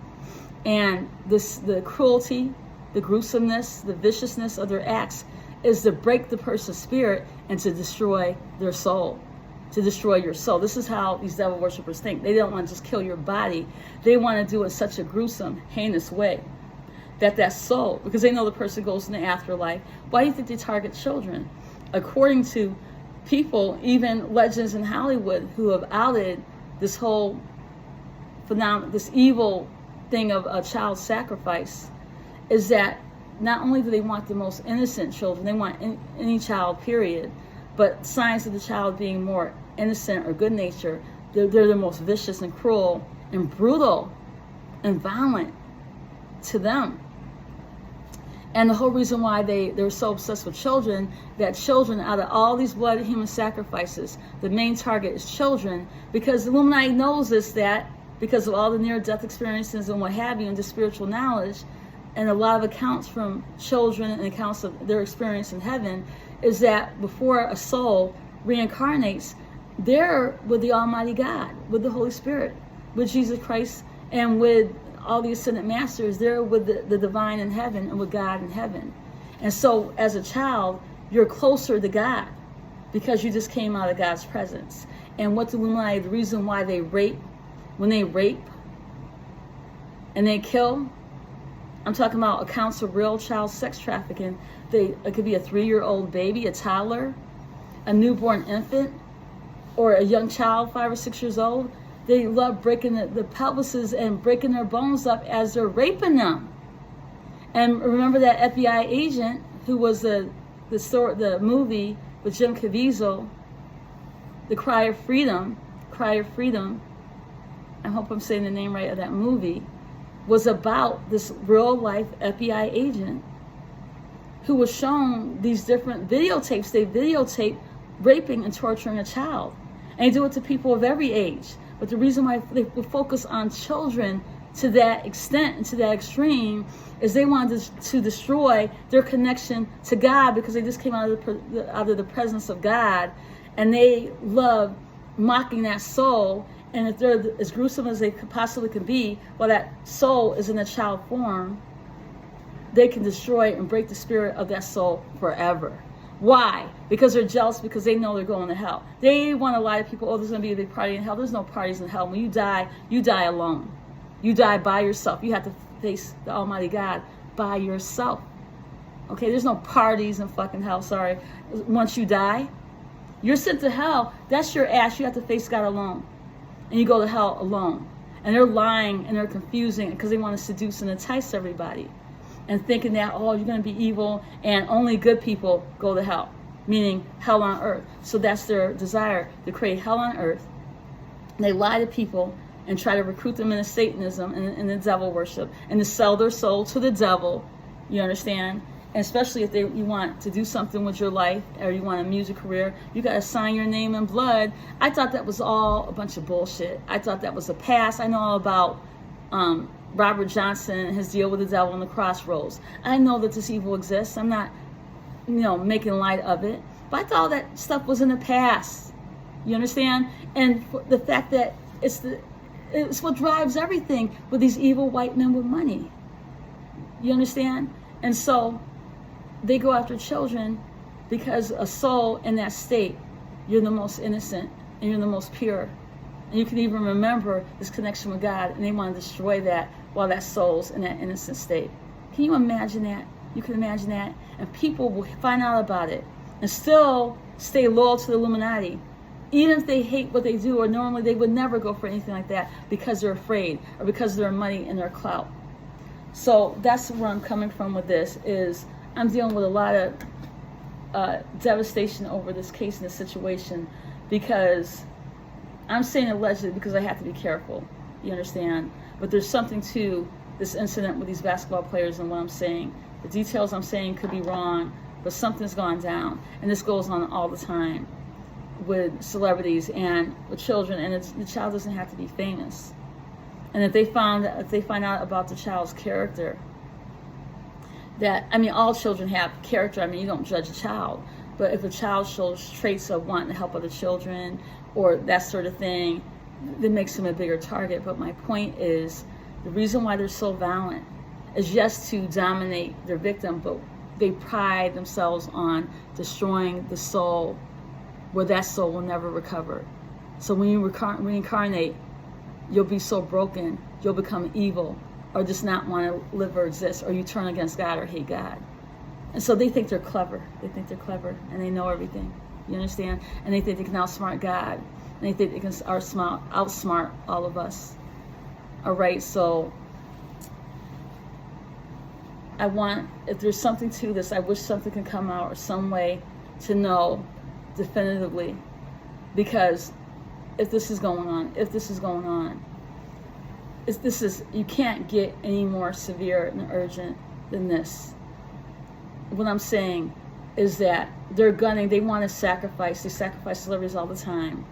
Speaker 1: And the cruelty, the gruesomeness, the viciousness of their acts is to break the person's spirit and to destroy their soul. To destroy your soul. This is how these devil worshippers think. They don't want to just kill your body. They want to do it in such a gruesome, heinous way that soul, because they know the person goes in the afterlife. Why do you think they target children? According to people, even legends in Hollywood, who have outed this whole phenomenon, this evil thing of a child sacrifice, is that not only do they want the most innocent children, they want any child, period, but signs of the child being more innocent or good natured, they're the most vicious and cruel and brutal and violent to them. And the whole reason why they're so obsessed with children, that children, out of all these bloody human sacrifices, the main target is children, because the Illuminati knows this, that because of all the near-death experiences and what have you, and the spiritual knowledge, and a lot of accounts from children and accounts of their experience in heaven, is that before a soul reincarnates, they're with the Almighty God, with the Holy Spirit, with Jesus Christ, and with all the ascended masters. They're with the divine in heaven and with God in heaven. And so as a child, you're closer to God because you just came out of God's presence. And what the Illuminati, the reason why they rape, when they rape and they kill, I'm talking about accounts of real child sex trafficking. It could be a 3-year-old baby, a toddler, a newborn infant, or a young child, 5 or 6 years old. They love breaking the pelvises and breaking their bones up as they're raping them. And remember that FBI agent who was the movie with Jim Caviezel, The Cry of Freedom, I hope I'm saying the name right of that movie, was about this real life FBI agent who was shown these different videotapes. They videotape raping and torturing a child. And they do it to people of every age. But the reason why they focus on children to that extent and to that extreme is they wanted to destroy their connection to God, because they just came out of the presence of God, and they love mocking that soul. And if they're as gruesome as they possibly can be, while that soul is in a child form, they can destroy and break the spirit of that soul forever. Why? Because they're jealous, because they know they're going to hell. They want to lie to people, oh, there's going to be a big party in hell. There's no parties in hell. When you die alone. You die by yourself. You have to face the Almighty God by yourself. Okay, there's no parties in fucking hell, sorry. Once you die, you're sent to hell. That's your ass. You have to face God alone. And you go to hell alone. And they're lying and they're confusing because they want to seduce and entice everybody. And thinking that, oh, you're going to be evil and only good people go to hell. Meaning hell on earth. So that's their desire, to create hell on earth. And they lie to people and try to recruit them into Satanism and the devil worship. And to sell their soul to the devil. You understand? And especially if you want to do something with your life, or you want a music career, you got to sign your name in blood. I thought that was all a bunch of bullshit. I thought that was a past. I know all about Robert Johnson and his deal with the devil and the crossroads. I know that this evil exists. I'm not, making light of it. But I thought all that stuff was in the past. You understand? And the fact that it's what drives everything with these evil white men with money. You understand? And so they go after children because a soul in that state, you're the most innocent and you're the most pure. And you can even remember this connection with God, and they want to destroy that while that soul's in that innocent state. Can you imagine that? You can imagine that? And people will find out about it and still stay loyal to the Illuminati. Even if they hate what they do, or normally they would never go for anything like that because they're afraid or because of their money and their clout. So that's where I'm coming from with this, is I'm dealing with a lot of devastation over this case and this situation, because I'm saying allegedly because I have to be careful, you understand? But there's something to this incident with these basketball players and what I'm saying. The details I'm saying could be wrong, but something's gone down. And this goes on all the time with celebrities and with children, and the child doesn't have to be famous. And if they find out about the child's character, that, I mean, all children have character. I mean, you don't judge a child, but if a child shows traits of wanting to help other children or that sort of thing, that makes them a bigger target. But my point is, the reason why they're so violent is just to dominate their victim, but they pride themselves on destroying the soul, where that soul will never recover. So when you reincarnate, you'll be so broken, you'll become evil, or just not want to live or exist, or you turn against God or hate God. And so they think they're clever. They think they're clever, and they know everything. You understand? And they think they can outsmart God, and they think they can outsmart all of us. All right, so I want, if there's something to this, I wish something can come out or some way to know definitively, because if this is going on, you can't get any more severe and urgent than this. What I'm saying is that they want to sacrifice. They sacrifice celebrities all the time.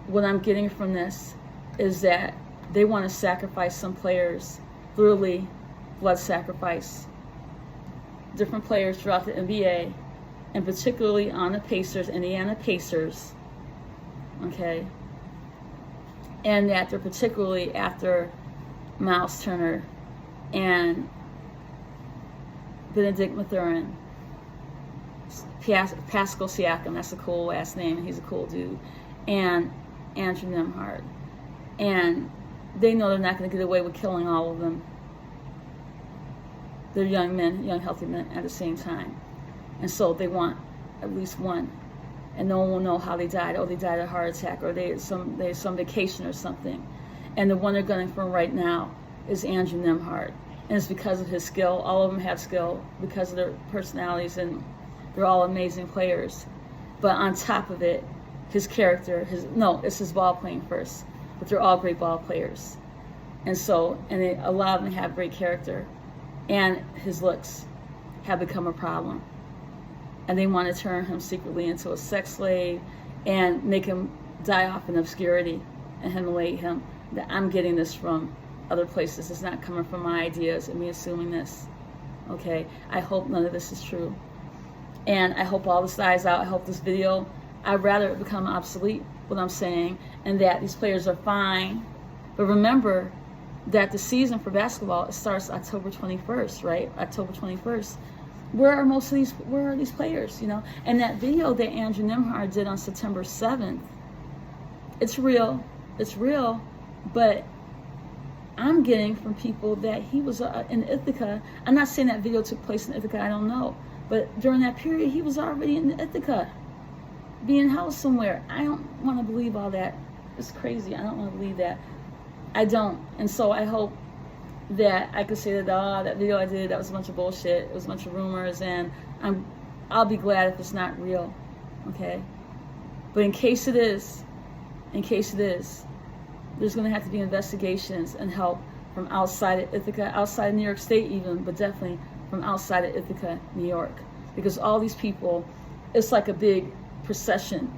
Speaker 1: What I'm getting from this is that they want to sacrifice some players, literally blood sacrifice. Different players throughout the NBA, and particularly on the Pacers, Indiana Pacers, okay? And that they're particularly after Miles Turner and Benedict Mathurin, Pascal Siakam, that's a cool last name, he's a cool dude, and Andrew Nemhard. And they know they're not going to get away with killing all of them. They're young men, young healthy men at the same time. And so they want at least one. And no one will know how they died. Oh, they died of a heart attack, or they had some vacation or something. And the one they're gunning for right now is Andrew Nemhard. And it's because of his skill. All of them have skill because of their personalities, and they're all amazing players. But on top of it, his character, it's his ball playing first. But they're all great ball players. And so, a lot of them have great character. And his looks have become a problem. And they want to turn him secretly into a sex slave and make him die off in obscurity and humiliate him. That I'm getting this from other places. It's not coming from my ideas and me assuming this. Okay? I hope none of this is true. And I hope all this dies out. I hope this video, I'd rather it become obsolete, what I'm saying, and that these players are fine. But remember that the season for basketball, it starts October 21st, right? October 21st. Where are these players, you know? And that video that Andrew Nemhard did on September 7th, it's real, but I'm getting from people that he was in Ithaca. I'm not saying that video took place in Ithaca, I don't know. But during that period, he was already in Ithaca, being housed somewhere. I don't want to believe all that. It's crazy. I don't want to believe that. I don't. And so I hope that I could say that, that video I did, that was a bunch of bullshit. It was a bunch of rumors, and I'll be glad if it's not real, okay? But in case it is, there's going to have to be investigations and help from outside of Ithaca, outside of New York State even, but definitely from outside of Ithaca, New York. Because all these people, it's like a big procession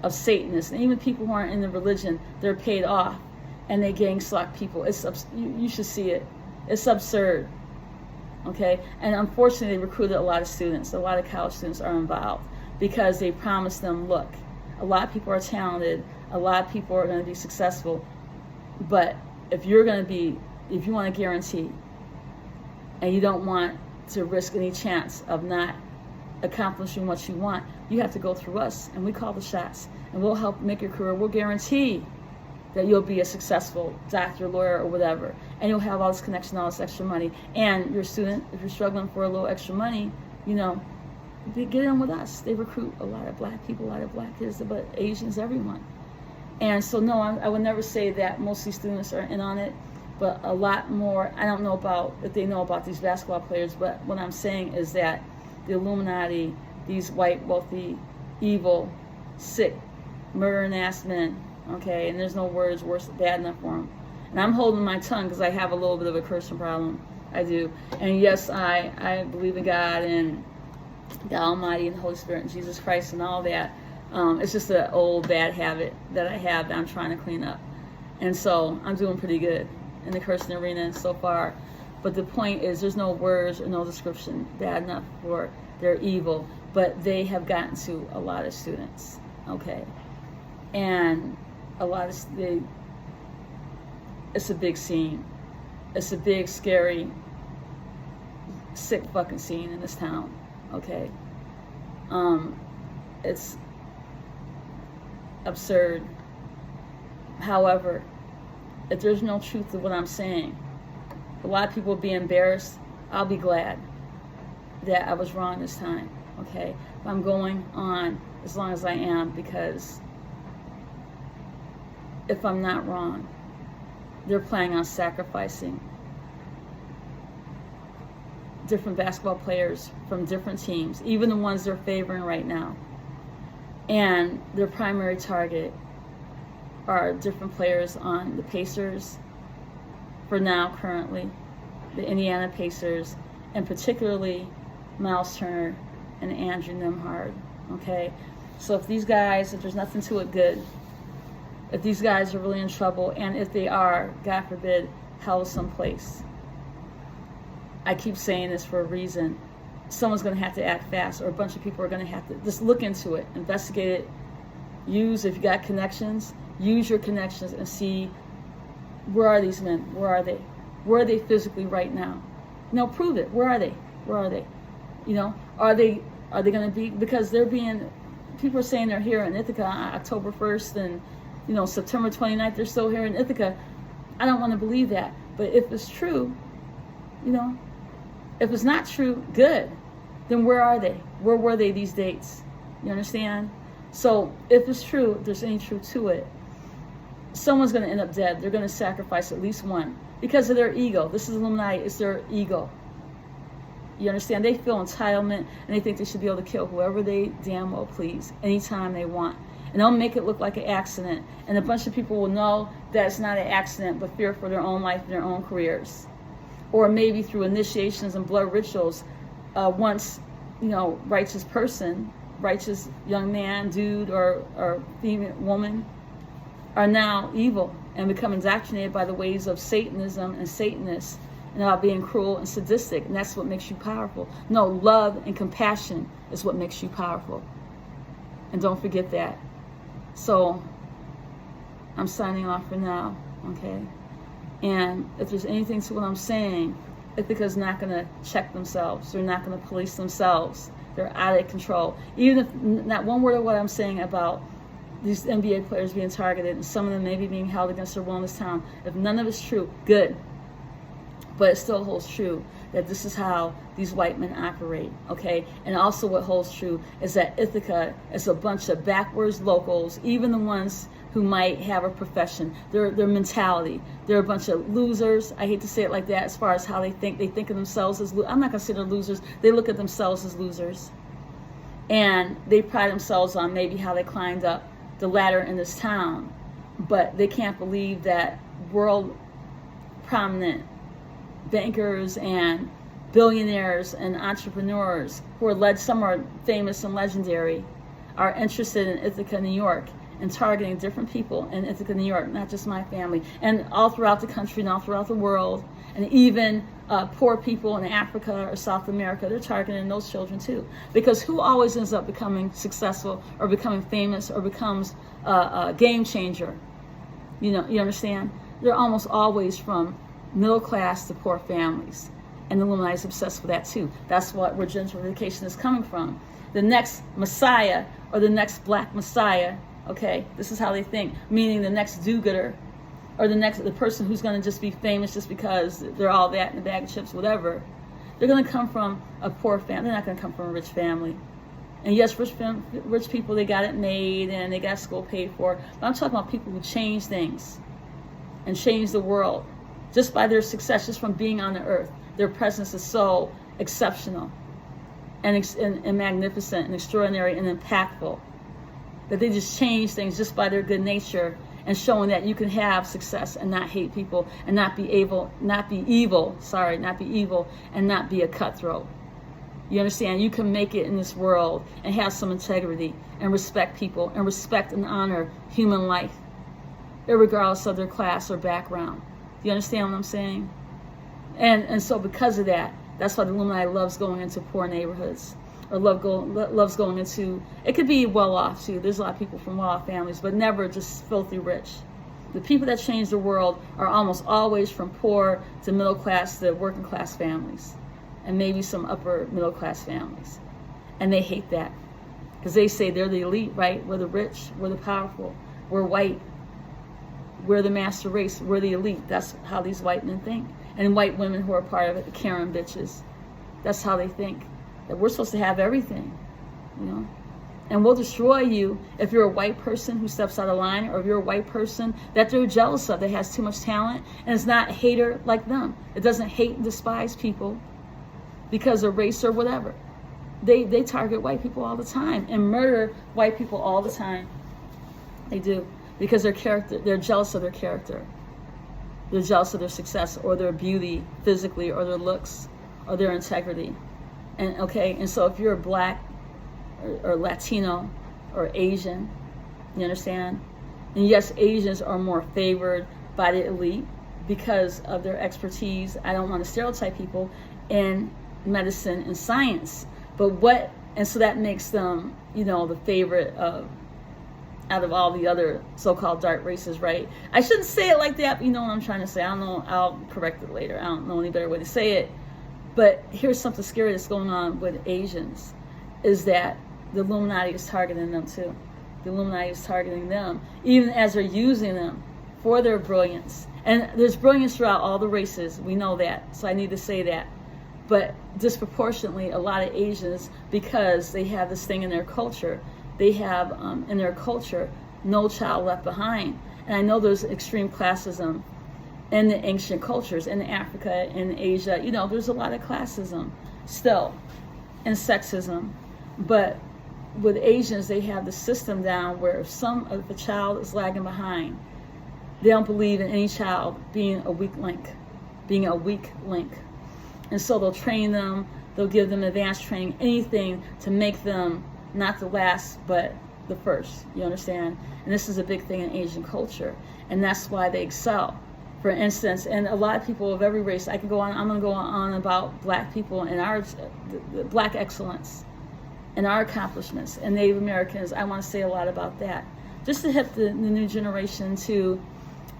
Speaker 1: of Satanists. And even people who aren't in the religion, they're paid off. And they gang stalk people. You should see it. It's absurd. Okay? And unfortunately, they recruited a lot of students. A lot of college students are involved because they promised them, look, a lot of people are talented. A lot of people are going to be successful. But if you want to guarantee and you don't want to risk any chance of not accomplishing what you want, you have to go through us. And we call the shots. And we'll help make your career. We'll guarantee that you'll be a successful doctor, lawyer, or whatever. and you'll have all this connection, all this extra money. And your student, if you're struggling for a little extra money, you know, get in with us. They recruit a lot of black people, a lot of black kids, but Asians, everyone. And so, no, I would never say that most of these students are in on it, but a lot more. I don't know about if they know about these basketball players, but what I'm saying is that the Illuminati, these white, wealthy, evil, sick, murdering ass men, okay, and there's no words worse, bad enough for them. And I'm holding my tongue because I have a little bit of a cursing problem. I do. And yes, I believe in God and the Almighty and the Holy Spirit and Jesus Christ and all that. It's just an old bad habit that I have that I'm trying to clean up. And so I'm doing pretty good in the cursing arena so far. But the point is, there's no words or no description bad enough for their evil. But they have gotten to a lot of students, okay? And a lot of, it's a big scene. It's a big, scary, sick fucking scene in this town, okay? It's absurd. However, if there's no truth to what I'm saying, a lot of people will be embarrassed. I'll be glad that I was wrong this time, okay? I'm going on as long as I am, because if I'm not wrong, they're planning on sacrificing different basketball players from different teams, even the ones they're favoring right now. And their primary target are different players on the Pacers, for now, currently, the Indiana Pacers, and particularly Miles Turner and Andrew Nembhard, okay? So if these guys, if there's nothing to it good, if these guys are really in trouble, and if they are, God forbid, held someplace, I keep saying this for a reason, someone's going to have to act fast, or a bunch of people are going to have to just look into it, investigate it, use, if you got connections, use your connections and see, where are these men? Where are they? Where are they physically right now? You know, prove it. Where are they? Where are they? You know, are they going to be, because they're being, people are saying they're here in Ithaca on October 1st and, you know, September 29th, they're still here in Ithaca. I don't want to believe that. But if it's true, you know, if it's not true, good. Then where are they? Where were they these dates? You understand? So if it's true, if there's any truth to it, someone's going to end up dead. They're going to sacrifice at least one because of their ego. This is Illuminati. It's their ego. You understand? They feel entitlement, and they think they should be able to kill whoever they damn well please anytime they want. And they'll make it look like an accident. And a bunch of people will know that it's not an accident, but fear for their own life and their own careers. Or maybe through initiations and blood rituals, once, you know, righteous person, righteous young man, dude, or female woman are now evil and become indoctrinated by the ways of Satanism and Satanists, and about being cruel and sadistic, and that's what makes you powerful. No, love and compassion is what makes you powerful. And don't forget that. So, I'm signing off for now, okay? And if there's anything to what I'm saying, Ithaca's not going to check themselves. They're not going to police themselves. They're out of control. Even if not one word of what I'm saying about these NBA players being targeted and some of them maybe being held against their will in this town, if none of it's true, good. But it still holds true that this is how these white men operate, okay? And also what holds true is that Ithaca is a bunch of backwards locals, even the ones who might have a profession. Their mentality, they're a bunch of losers. I hate to say it like that as far as how they think. They think of themselves as, I'm not going to say they're losers. They look at themselves as losers. And they pride themselves on maybe how they climbed up the ladder in this town. But they can't believe that world prominent bankers and billionaires and entrepreneurs who are some are famous and legendary, are interested in Ithaca, New York, and targeting different people in Ithaca, New York, not just my family, and all throughout the country and all throughout the world, and even poor people in Africa or South America. They're targeting those children too, because who always ends up becoming successful or becoming famous or becomes a game changer? You know, you understand? They're almost always from middle class to poor families, and the Illuminati is obsessed with that too. That's where gentrification is coming from. The next Messiah, or the next black Messiah, okay, this is how they think, meaning the next do-gooder, or the person who's going to just be famous just because they're all that in a bag of chips, whatever. They're going to come from a poor family. They're not going to come from a rich family. And yes, rich people, they got it made and they got school paid for. But I'm talking about people who change things and change the world just by their success, just from being on the earth. Their presence is so exceptional and magnificent and extraordinary and impactful that they just change things just by their good nature and showing that you can have success and not hate people and not be evil and not be a cutthroat. You understand? You can make it in this world and have some integrity and respect people and respect and honor human life, irregardless of their class or background. Do you understand what I'm saying? And so because of that, that's why the Illuminati loves going into poor neighborhoods, or loves going into, it could be well-off too. There's a lot of people from well-off families, but never just filthy rich. The people that change the world are almost always from poor to middle class to working class families, and maybe some upper middle class families. And they hate that because they say they're the elite, right? We're the rich, we're the powerful, we're white, we're the master race, we're the elite. That's how these white men think. And white women who are part of it, the Karen bitches. That's how they think. That we're supposed to have everything, you know? And we'll destroy you if you're a white person who steps out of line, or if you're a white person that they're jealous of, that has too much talent, and is not a hater like them. It doesn't hate and despise people because of race or whatever. They target white people all the time and murder white people all the time. They do, because they're jealous of their character. They're jealous of their success or their beauty physically, or their looks or their integrity. And so if you're black or Latino or Asian, you understand? And yes, Asians are more favored by the elite because of their expertise. I don't want to stereotype people in medicine and science, and so that makes them, the favorite out of all the other so-called dark races, right? I shouldn't say it like that, but you know what I'm trying to say. I don't know, I'll correct it later. I don't know any better way to say it. But here's something scary that's going on with Asians, is that the Illuminati is targeting them too. The Illuminati is targeting them, even as they're using them for their brilliance. And there's brilliance throughout all the races. We know that, so I need to say that. But disproportionately, a lot of Asians, because they have this thing in their culture, they have in their culture, no child left behind. And I know there's extreme classism in the ancient cultures, in Africa, in Asia. There's a lot of classism still, and sexism. But with Asians, they have the system down where if a child is lagging behind, they don't believe in any child being a weak link. And so they'll train them, they'll give them advanced training, anything to make them not the last, but the first. You understand? And this is a big thing in Asian culture. And that's why they excel. For instance, and a lot of people of every race, I'm going to go on about black people and the black excellence and our accomplishments, and Native Americans. I want to say a lot about that. Just to hit the new generation to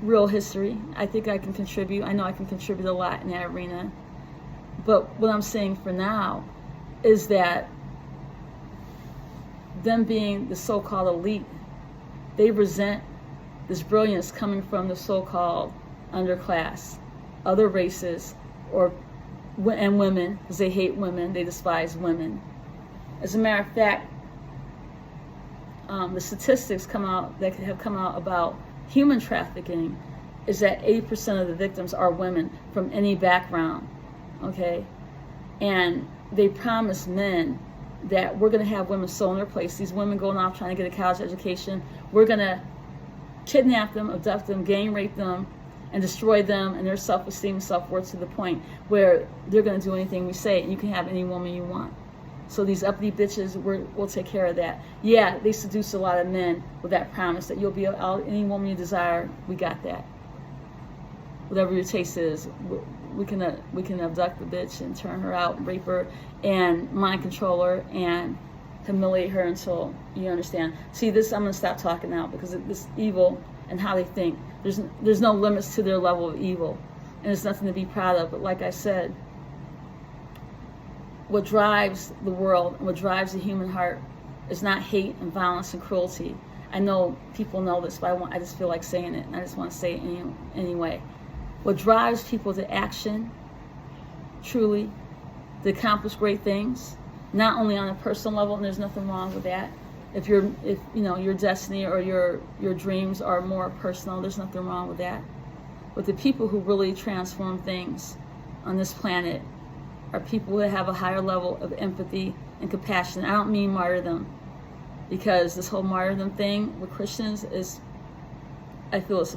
Speaker 1: real history. I think I can contribute. I know I can contribute a lot in that arena. But what I'm saying for now is that them being the so-called elite, they resent this brilliance coming from the so-called underclass, other races, and women, because they hate women, they despise women. As a matter of fact, the statistics that have come out about human trafficking is that 80% of the victims are women from any background, okay? And they promise men that we're going to have women sew in their place. These women going off trying to get a college education, we're going to kidnap them, abduct them, gang rape them, and destroy them and their self-esteem, self-worth, to the point where they're going to do anything we say, and you can have any woman you want. So these uppity bitches, we'll take care of that. Yeah, they seduce a lot of men with that promise that you'll be any woman you desire. We got that. Whatever your taste is, we can abduct the bitch and turn her out, and rape her, and mind control her, and humiliate her until you understand. See, this, I'm going to stop talking now, because this evil and how they think, there's no limits to their level of evil, and it's nothing to be proud of. But like I said, what drives the world and what drives the human heart is not hate and violence and cruelty. I know people know this, but I just feel like saying it, and I just want to say it anyway. What drives people to action, truly, to accomplish great things, not only on a personal level, and there's nothing wrong with that. If you know, your destiny or your dreams are more personal, there's nothing wrong with that. But the people who really transform things on this planet are people who have a higher level of empathy and compassion. I don't mean martyrdom, because this whole martyrdom thing with Christians is, I feel it's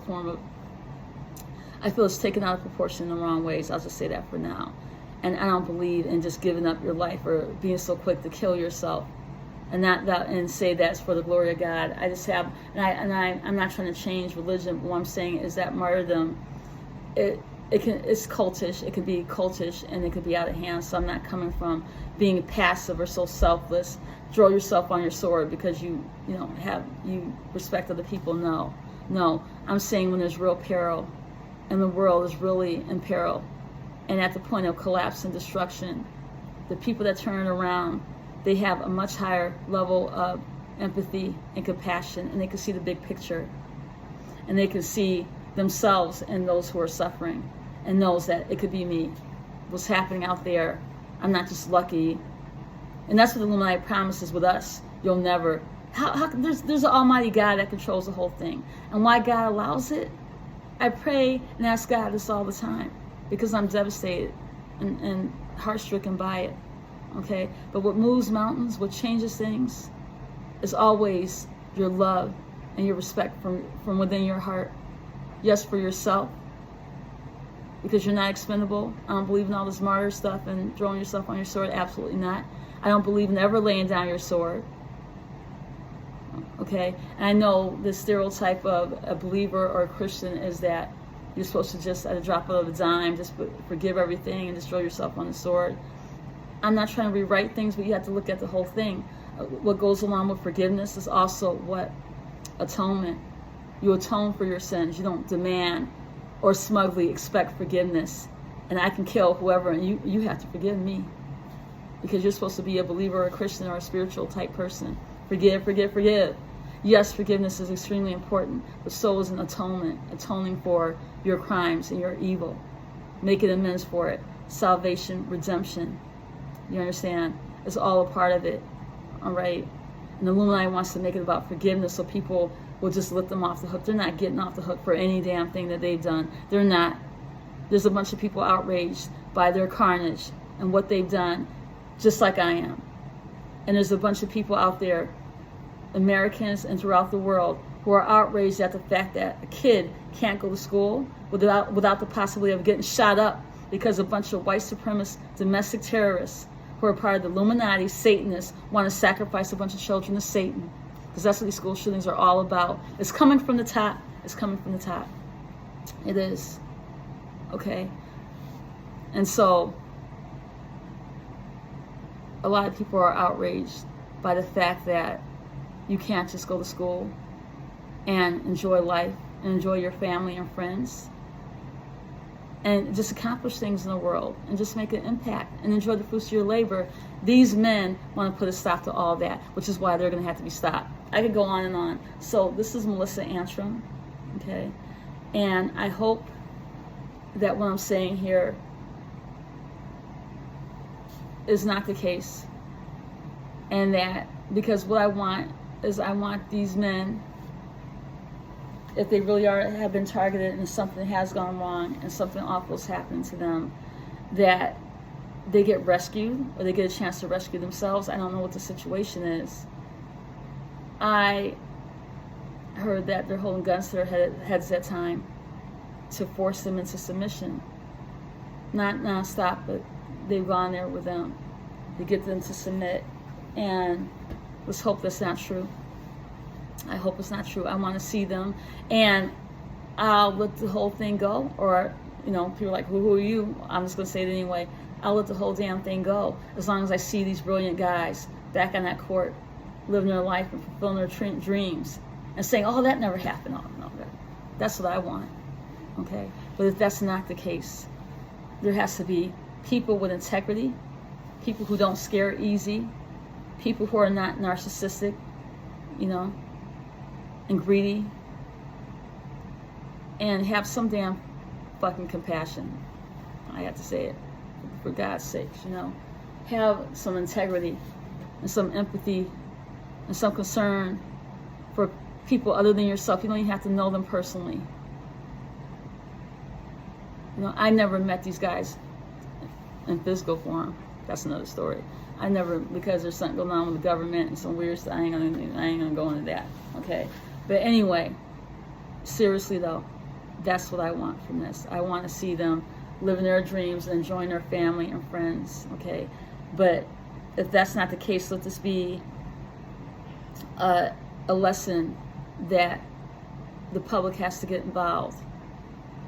Speaker 1: taken out of proportion in the wrong ways. I'll just say that for now. And I don't believe in just giving up your life or being so quick to kill yourself, and say that's for the glory of God. I just have, I'm not trying to change religion, but what I'm saying is that martyrdom, it's cultish. It can be cultish, and it could be out of hand. So I'm not coming from being passive or so selfless. Throw yourself on your sword because you respect other people. No. I'm saying when there's real peril, and the world is really in peril, and at the point of collapse and destruction, the people that turn it around, they have a much higher level of empathy and compassion, and they can see the big picture, and they can see themselves and those who are suffering, and knows that it could be me. What's happening out there, I'm not just lucky. And that's what the Illuminati promises with us. You'll never. There's an Almighty God that controls the whole thing, and why God allows it, I pray and ask God this all the time, because I'm devastated and heart-stricken by it. Okay, but what moves mountains, what changes things, is always your love and your respect from within your heart. Yes, for yourself, because you're not expendable. I don't believe in all this martyr stuff and throwing yourself on your sword. Absolutely not. I don't believe in ever laying down your sword. Okay, and I know the stereotype of a believer or a Christian is that you're supposed to just, at a drop of a dime, just forgive everything and just throw yourself on the sword. I'm not trying to rewrite things, but you have to look at the whole thing. What goes along with forgiveness is also what? Atonement. You atone for your sins. You don't demand or smugly expect forgiveness. And I can kill whoever, and you have to forgive me. Because you're supposed to be a believer or a Christian or a spiritual type person. Forgive, forgive, forgive. Yes, forgiveness is extremely important, but so is an atonement, atoning for your crimes and your evil, making amends for it, salvation, redemption. You understand? It's all a part of it, all right? And the Illuminati wants to make it about forgiveness so people will just let them off the hook. They're not getting off the hook for any damn thing that they've done. They're not. There's a bunch of people outraged by their carnage and what they've done, just like I am. And there's a bunch of people out there, Americans and throughout the world, who are outraged at the fact that a kid can't go to school without the possibility of getting shot up because a bunch of white supremacist domestic terrorists who are part of the Illuminati, Satanists, want to sacrifice a bunch of children to Satan. Because that's what these school shootings are all about. It's coming from the top. It's coming from the top. It is. Okay? And so, a lot of people are outraged by the fact that you can't just go to school and enjoy life and enjoy your family and friends and just accomplish things in the world and just make an impact and enjoy the fruits of your labor. These men want to put a stop to all that, which is why they're going to have to be stopped. I could go on and on. So this is Melissa Antrum, okay? And I hope that what I'm saying here is not the case. And that, because what I want is I want these men, if they really have been targeted and something has gone wrong and something awful has happened to them, that they get rescued or they get a chance to rescue themselves. I don't know what the situation is. I heard that they're holding guns to their heads at that time to force them into submission. Not nonstop, but they've gone there with them to get them to submit. And let's hope that's not true. I hope it's not true. I want to see them, and I'll let the whole thing go. Or, people are like, who are you? I'm just going to say it anyway. I'll let the whole damn thing go as long as I see these brilliant guys back on that court, living their life and fulfilling their dreams, and saying, oh, that never happened. Oh, no, that's what I want. Okay? But if that's not the case, there has to be people with integrity, people who don't scare easy, people who are not narcissistic, and greedy, and have some damn fucking compassion. I have to say it, for God's sakes, you know. Have some integrity and some empathy and some concern for people other than yourself. You don't even have to know them personally. You know, I never met these guys in physical form. That's another story. I never, because there's something going on with the government and some weird stuff. I ain't gonna go into that. Okay, but anyway, seriously though, that's what I want from this. I want to see them living their dreams and enjoying their family and friends. Okay, but if that's not the case, let this be a lesson that the public has to get involved.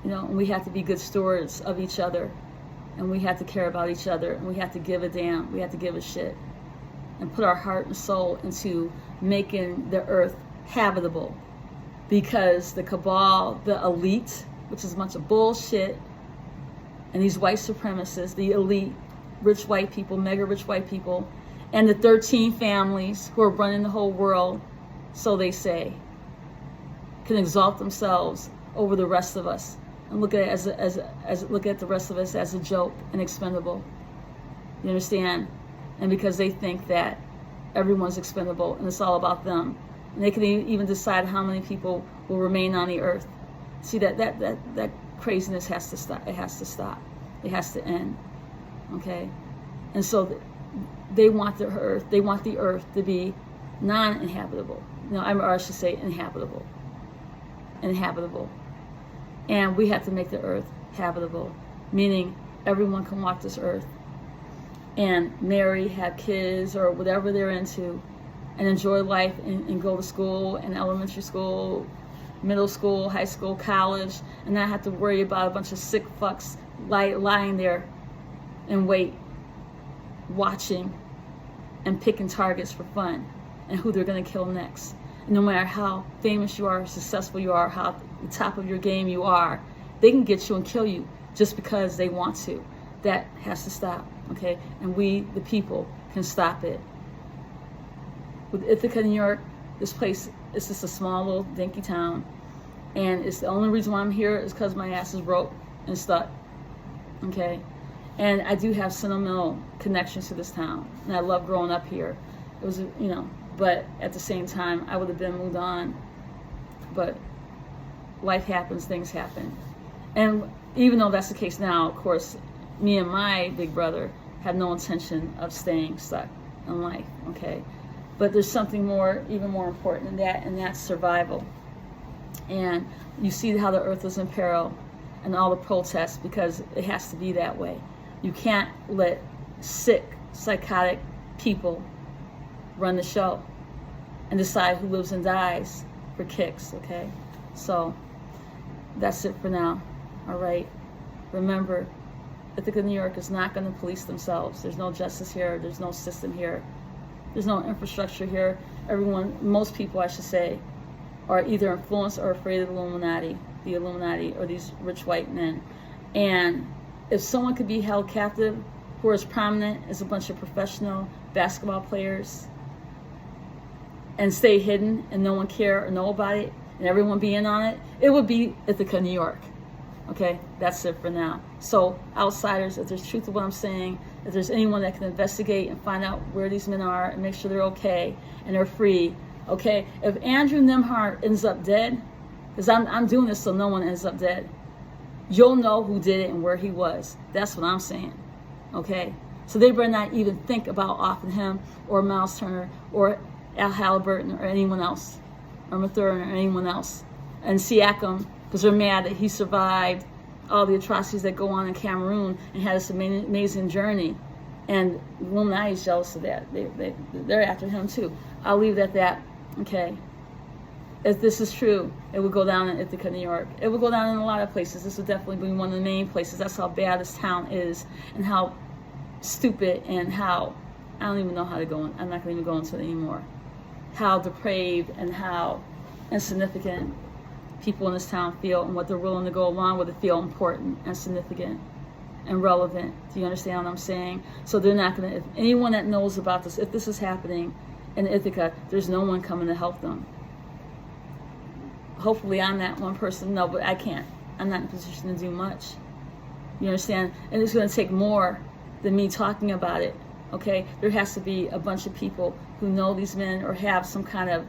Speaker 1: You know, we have to be good stewards of each other, and we have to care about each other, and we have to give a damn, we have to give a shit, and put our heart and soul into making the earth habitable. Because the cabal, the elite, which is a bunch of bullshit, and these white supremacists, the elite, rich white people, mega rich white people, and the 13 families who are running the whole world, so they say, can exalt themselves over the rest of us and look at it look at the rest of us as a joke and expendable. You understand? And because they think that everyone's expendable and it's all about them, and they can even decide how many people will remain on the earth. See, that craziness has to stop. It has to stop. It has to end. Okay? And so they want the earth. They want the earth to be non-inhabitable. No, or I should say inhabitable. Inhabitable. And we have to make the earth habitable, meaning everyone can walk this earth and marry, have kids, or whatever they're into, and enjoy life and go to school, and elementary school, middle school, high school, college, and not have to worry about a bunch of sick fucks lying there and wait, watching and picking targets for fun and who they're going to kill next. And no matter how famous you are, successful you are, how the top of your game you are, they can get you and kill you just because they want to. That has to stop, okay? And we, the people, can stop it. With Ithaca, New York, this place is just a small little dinky town, and it's the only reason why I'm here is because my ass is broke and stuck, okay? And I do have sentimental connections to this town, and I love growing up here. It was, you know, but at the same time, I would have been moved on. But life happens, things happen. And even though that's the case now, of course, me and my big brother have no intention of staying stuck in life, okay? But there's something more, even more important than that, and that's survival. And you see how the earth is in peril and all the protests, because it has to be that way. You can't let sick, psychotic people run the show and decide who lives and dies for kicks, okay? So that's it for now, all right? Remember, Ithaca, New York is not going to police themselves. There's no justice here. There's no system here. There's no infrastructure here. Everyone, most people, I should say, are either influenced or afraid of the Illuminati, or these rich white men. And if someone could be held captive who are as prominent as a bunch of professional basketball players and stay hidden and no one care or know about it and everyone be in on it, it would be Ithaca, New York. Okay, that's it for now. So outsiders, if there's truth to what I'm saying, if there's anyone that can investigate and find out where these men are and make sure they're okay and they're free, okay? If Andrew Nimhart ends up dead, because I'm doing this so no one ends up dead, you'll know who did it and where he was. That's what I'm saying, okay? So they better not even think about offing him or Miles Turner or Al Halliburton or anyone else, or Mathurin or anyone else, and Siakam, because they're mad that he survived all the atrocities that go on in Cameroon and had this amazing journey. And Illuminati is jealous of that. They're after him too. I'll leave it at that, okay? If this is true, it would go down in Ithaca, New York. It would go down in a lot of places. This would definitely be one of the main places. That's how bad this town is, and how stupid, and how, I don't even know how to go in. I'm not going to even go into it anymore. How depraved and how insignificant people in this town feel, and what they're willing to go along with it feel important and significant and relevant. Do you understand what I'm saying? So they're not going to, if anyone that knows about this, if this is happening in Ithaca, there's no one coming to help them. hopefully I'm that one person. No, but I can't. I'm not in a position to do much. You understand? And it's going to take more than me talking about it. Okay? There has to be a bunch of people who know these men or have some kind of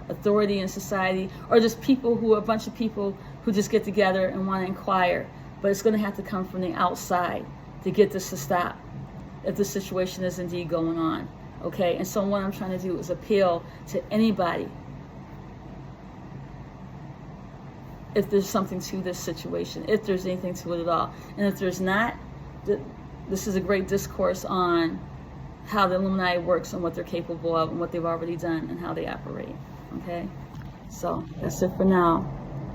Speaker 1: authority in society, or just a bunch of people who just get together and want to inquire. But it's going to have to come from the outside to get this to stop, if the situation is indeed going on. Okay? And so what I'm trying to do is appeal to anybody, if there's something to this situation, if there's anything to it at all. And if there's not, this is a great discourse on how the Illuminati works and what they're capable of and what they've already done and how they operate. Okay? So that's it for now.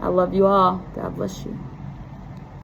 Speaker 1: I love you all. God bless you.